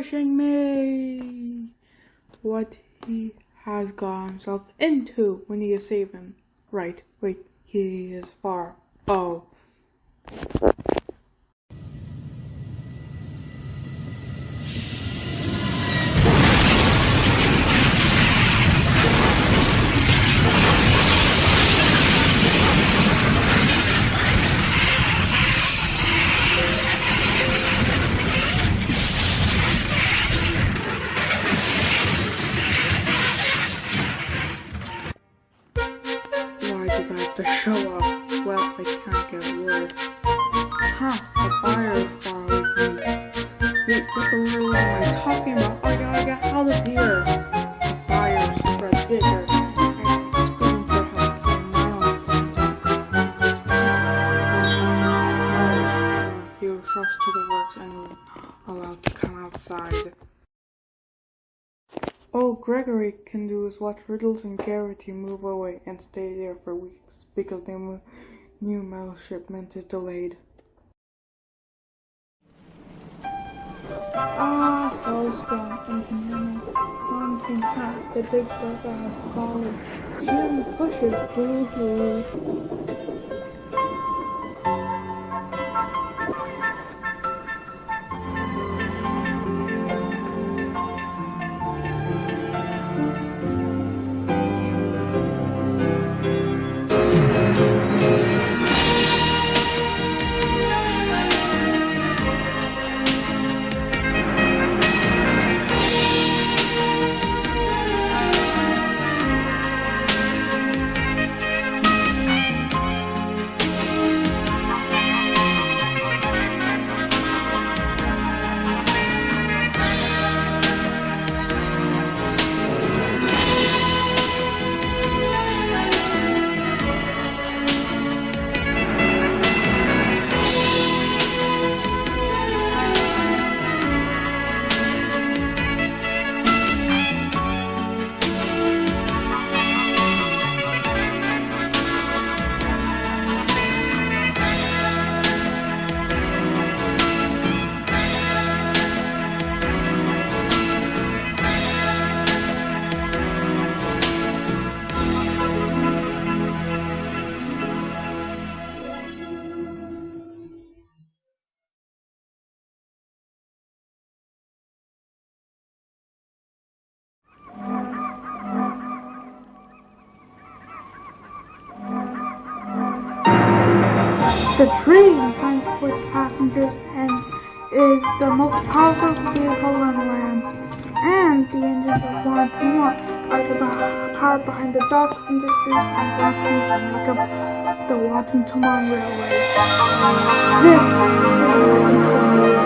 pushing me. What he has got himself into. We need to save him. Right, wait, he is far. Oh. Why did I have to show off? Well, it can't get worse. Huh, the fire is far away from me. Wait, what the world am I talking about? I gotta get out of here. The fire spread bigger and screamed for help for miles. He was rushed to the works and was allowed to come outside. All Gregory can do is watch Riddles and Garrity move away and stay there for weeks because the new metal shipment is delayed. Ah, so strong and one can have the big brother has fallen. Jim pushes, boo-hoo. The train transports passengers and is the most powerful vehicle on land. And the engines of E1-10 are the power behind the docks, industries, and workings that make up the Watson-Tomon Railway. This is control.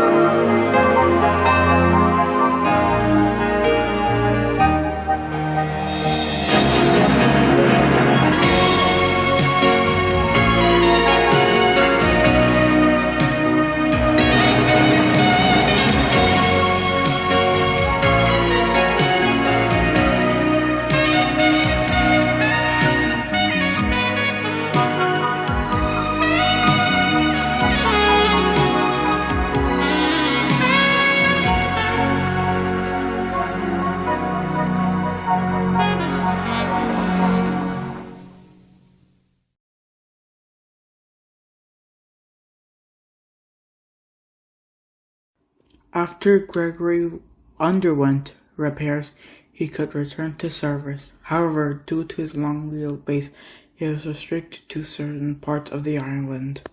After Gregory underwent repairs, he could return to service. However, due to his long wheelbase, he was restricted to certain parts of the island.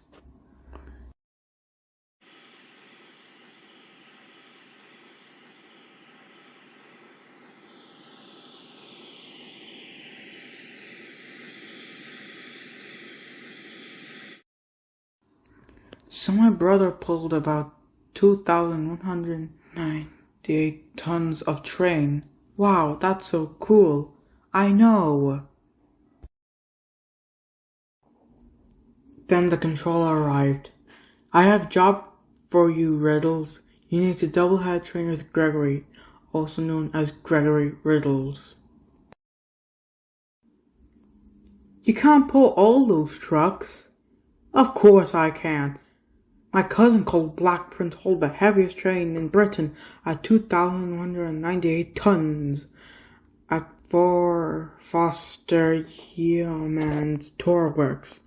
So my brother pulled about 2,198 tons of train. Wow, that's so cool. I know. Then the controller arrived. I have a job for you, Riddles. You need to double-head train with Gregory, also known as Gregory Riddles. You can't pull all those trucks. Of course I can't. My cousin called Blackprint hauled the heaviest train in Britain at 2,198 tons at Foster Yeoman's Tour Works.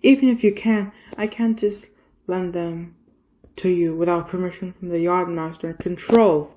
Even if you can, I can't just lend them to you without permission from the yardmaster in control.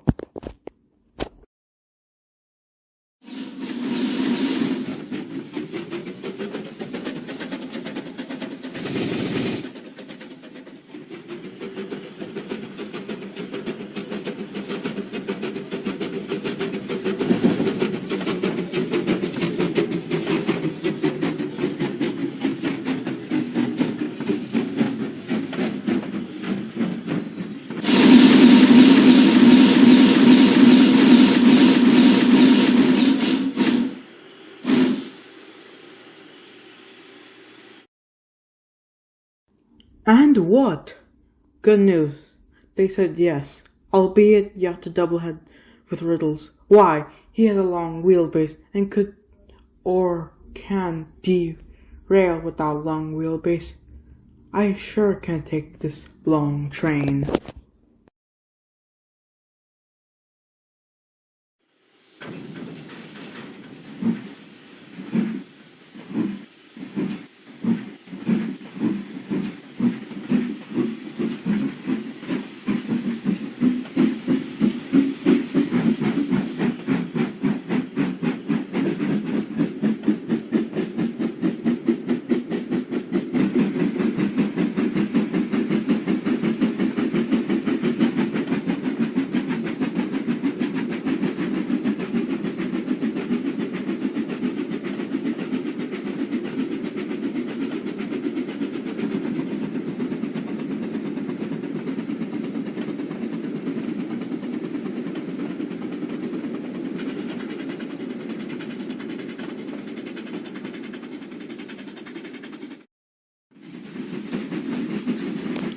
And what? Good news. They said yes, albeit you have to double head with Riddles. Why? He has a long wheelbase and could or can derail with that long wheelbase. I sure can't take this long train.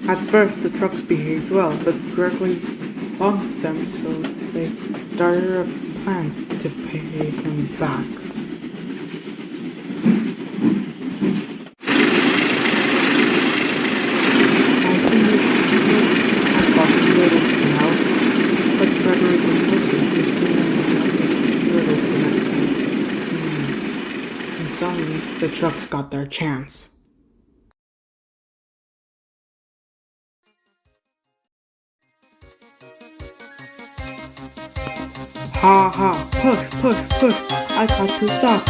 At first, the trucks behaved well, but Gregory bumped them, so they started a plan to pay him back. I think we should have gotten Riddles to help, but Gregory didn't listen. He still wanted Riddles the next time he met. And suddenly, the trucks got their chance. Ha ha, push, push, push, I got to stop.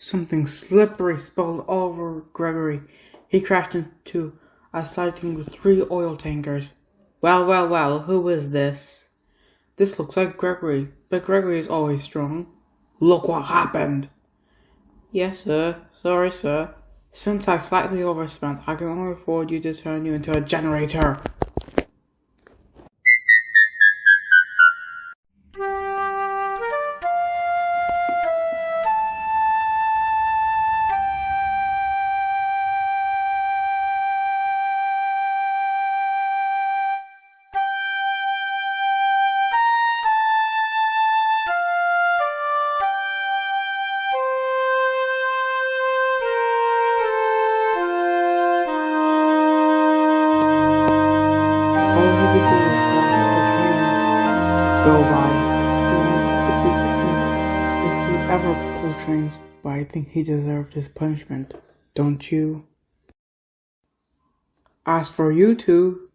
Something slippery spilled over Gregory. He crashed into a siding with 3 oil tankers. Well, who is this? This looks like Gregory, but Gregory is always strong. Look what happened! Yes, sir. Sorry, sir. Since I slightly overspent, I can only afford you to turn you into a generator. trains, but I think he deserved his punishment. Don't you? As for you two,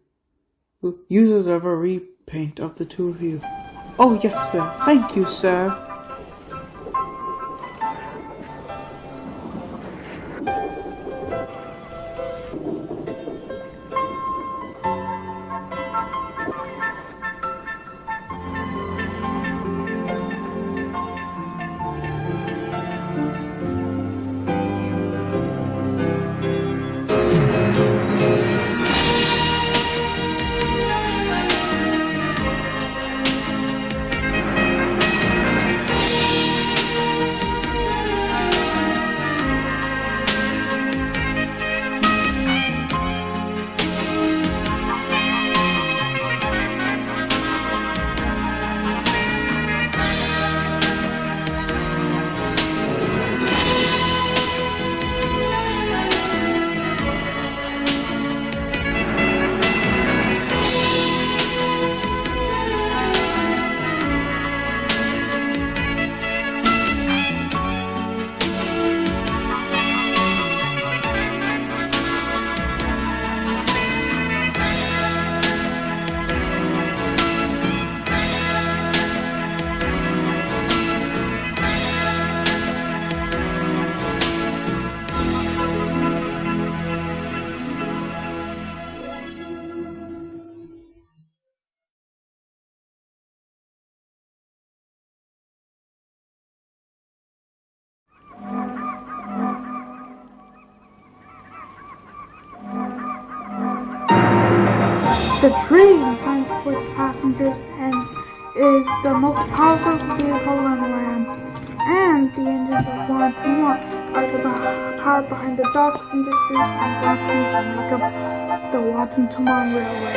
you deserve a repaint of the two of you. Oh yes, sir. Thank you, sir. The train transports passengers and is the most powerful vehicle on land. And the engines of E1-10 are the power behind the docks, industries, and blockchains that make up the Watson Tomon Railway.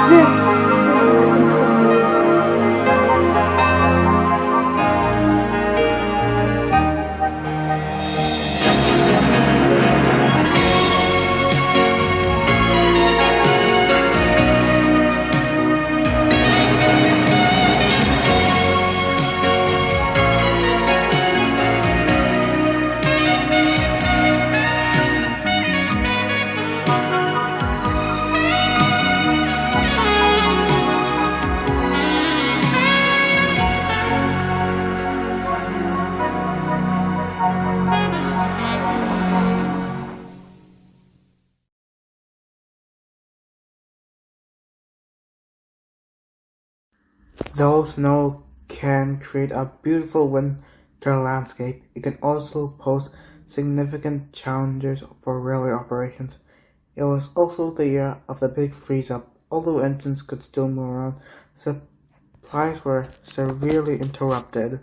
This is Though snow can create a beautiful winter landscape, it can also pose significant challenges for railway operations. It was also the year of the big freeze-up. Although engines could still move around, supplies were severely interrupted.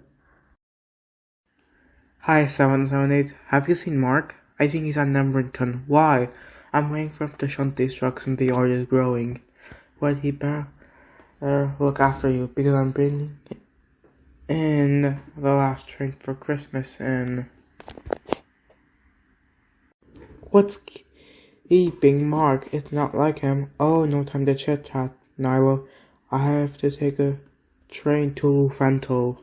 Hi, 778. Have you seen Marc? I think he's at Nemrington. Why? I'm waiting for him to shunt these trucks and the yard is growing. But he better look after you, because I'm bringing in the last train for Christmas and... What's keeping Marc? It's not like him. Oh, no time to chit-chat, Nyla. I have to take a train to Fentel.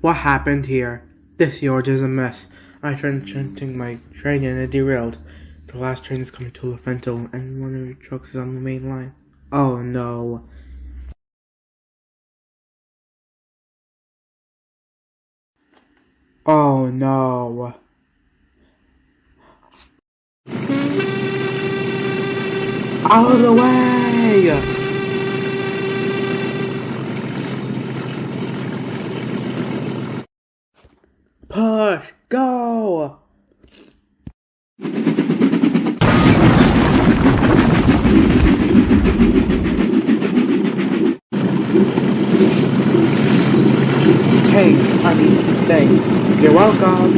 What happened here? This yard is a mess. I tried shunting my train and it derailed. The last train is coming to Fentel and one of your trucks is on the main line. Oh no. Oh no. Out of the way! Push! Go! Thanks. You're welcome.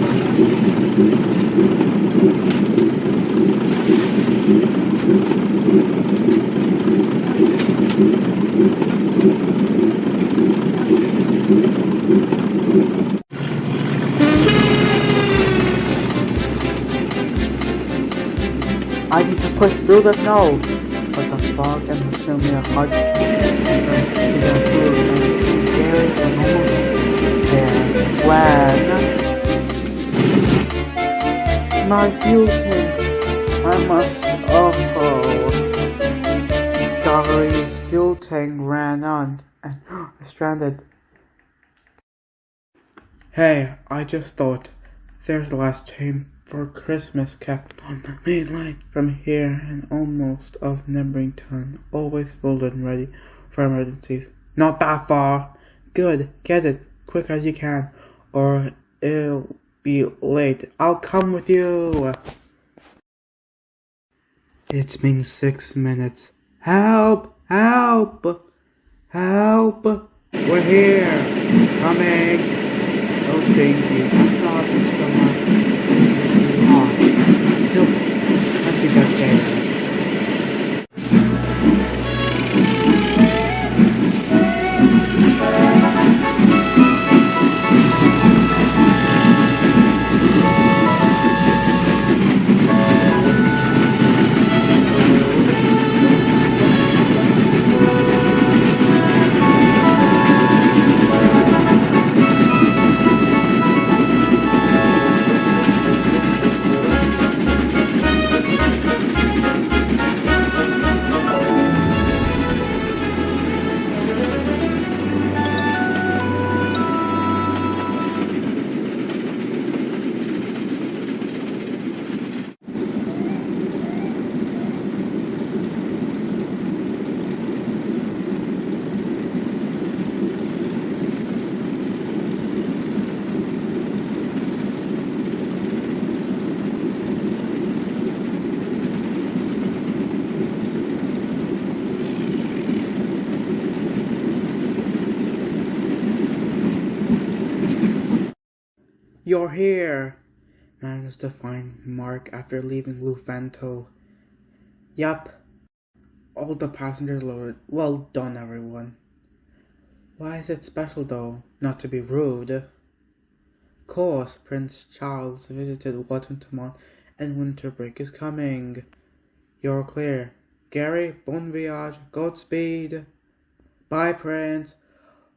I need to push through the snow, but the fog and the snow made it hard to get through, and it's scary and almost there. When my fuel tank, I must, Garrity's fuel tank ran on and stranded. Hey, I just thought, there's the last chain for Christmas kept on the main line from here and almost of Nebrington, always folded and ready for emergencies. Not that far. Good, get it, quick as you can, or it'll be late. I'll come with you. It's been 6 minutes. Help! Help! Help! We're here! Coming! Oh, thank you. I thought it was the last Nope, it's time to get there. You're here! Managed to find Marc after leaving Lufanto. Yup. All the passengers loaded. Well done, everyone. Why is it special, though? Not to be rude. Course, Prince Charles visited Waterton and winter break is coming. You're clear. Gary, bon voyage, Godspeed. Bye, Prince.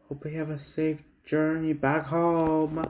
Hope you have a safe journey back home.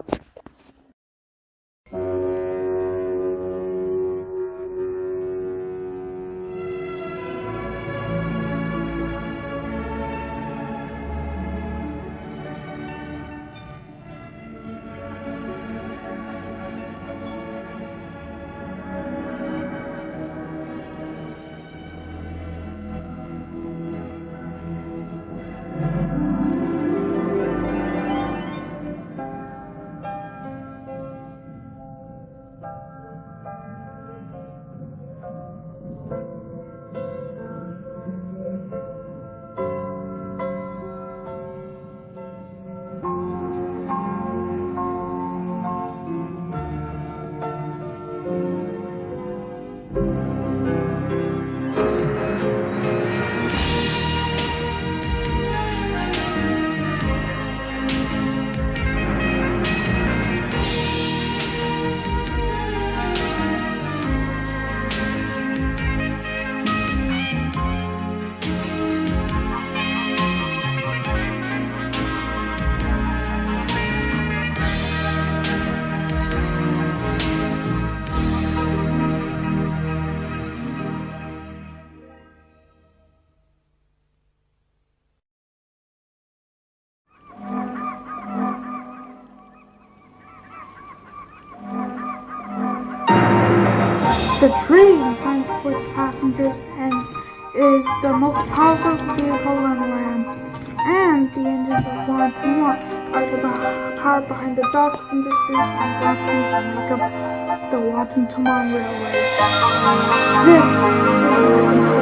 The train transports passengers and is the most powerful vehicle on land. And the engines of E1-10 are the power behind the docks, industries, and factories that make up the Washington Railway. This is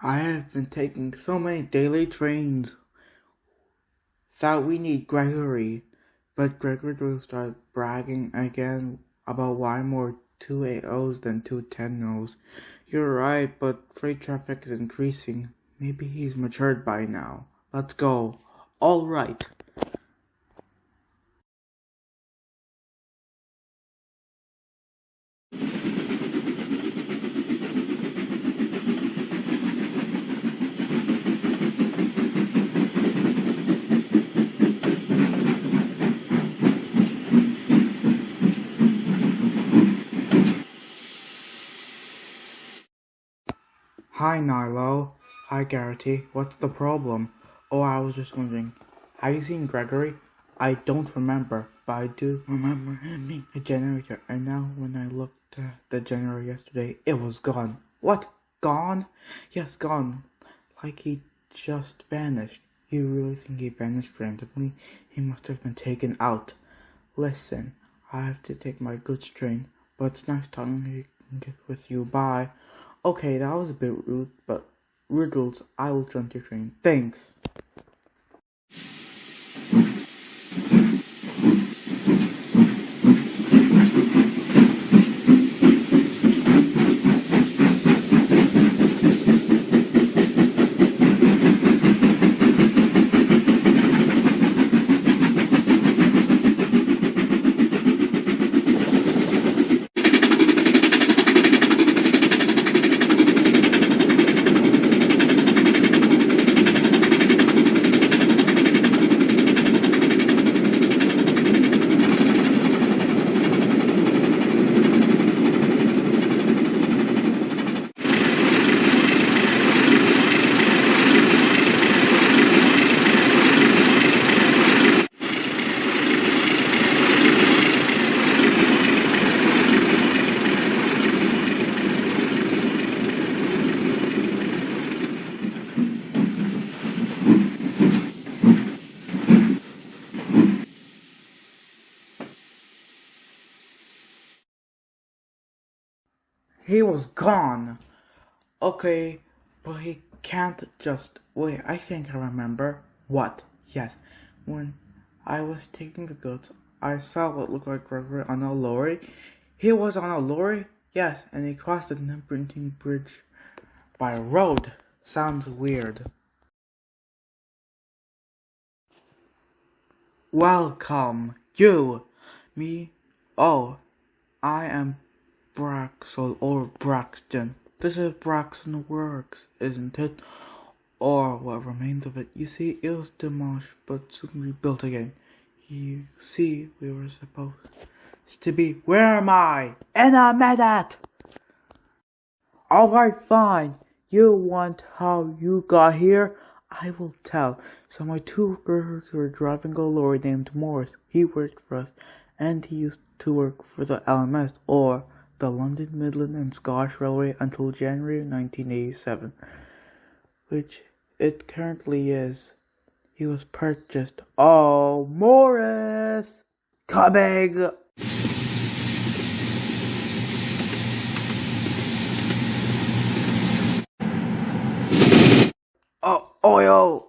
I have been taking so many daily trains that we need Gregory. But Gregory will start bragging again about why more 280s than 210s. You're right, but freight traffic is increasing. Maybe he's matured by now. Let's go. All right. Hi, Nilo. Hi, Garrity. What's the problem? Oh, I was just wondering. Have you seen Gregory? I don't remember, but I do remember him being a generator. And now, when I looked at the generator yesterday, it was gone. What? Gone? Yes, gone. Like he just vanished. You really think he vanished randomly? He must have been taken out. Listen, I have to take my goods train, but it's nice talking with you. Bye. Okay, that was a bit rude, but Riddles, I will jump your train. Thanks. He was gone. Okay, but he can't just... Wait, I think I remember. What? Yes, when I was taking the goods, I saw what looked like Gregory on a lorry. He was on a lorry? Yes, and he crossed the printing bridge by road. Sounds weird. Welcome. You. Me. Oh, I am Braxel or Braxton. This is Braxton Works, isn't it? Or what remains of it. You see, it was demolished but soon rebuilt again. You see, we were supposed to be. Where am I? And I'm at that. Alright, fine. You want how you got here? I will tell. So my two workers were driving a lorry named Morris. He worked for us, and he used to work for the LMS, or the London, Midland and Scottish Railway, until January 1987, which it currently is. He was purchased. Oh, Morris! Coming! Oh, oil!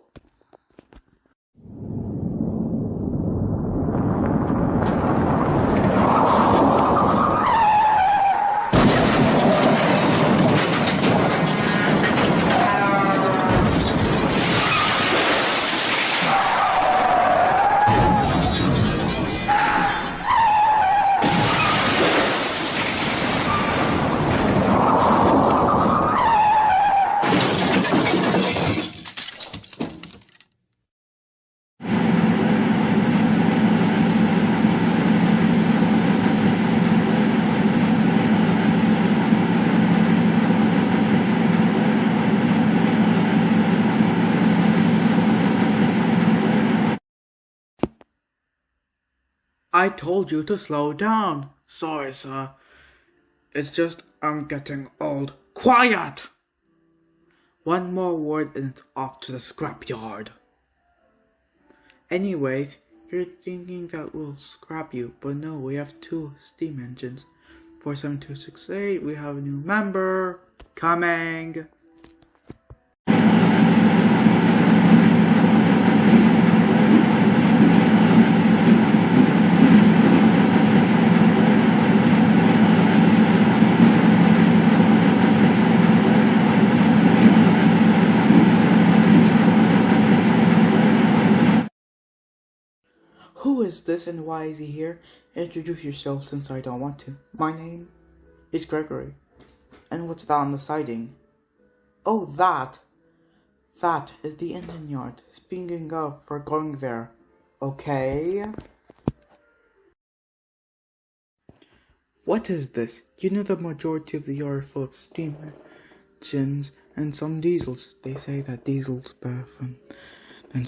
I told you to slow down. Sorry, sir. It's just I'm getting old. Quiet! One more word and it's off to the scrapyard. Anyways, you're thinking that we'll scrap you, but no, we have 2 steam engines. 47268, we have a new member coming. Who is this and why is he here? Introduce yourself since I don't want to. My name is Gregory. And what's that on the siding? Oh, that! That is the engine yard. Speaking of, we're going there. Okay? What is this? You know the majority of the yard is full of steam engines and some diesels. They say that diesels better than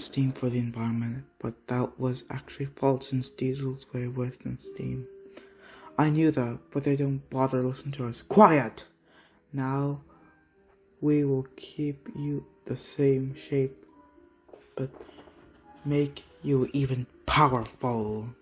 steam for the environment, but that was actually false since diesel's way worse than steam. I knew that, but they don't bother listening to us. Quiet! Now, we will keep you the same shape, but make you even powerful.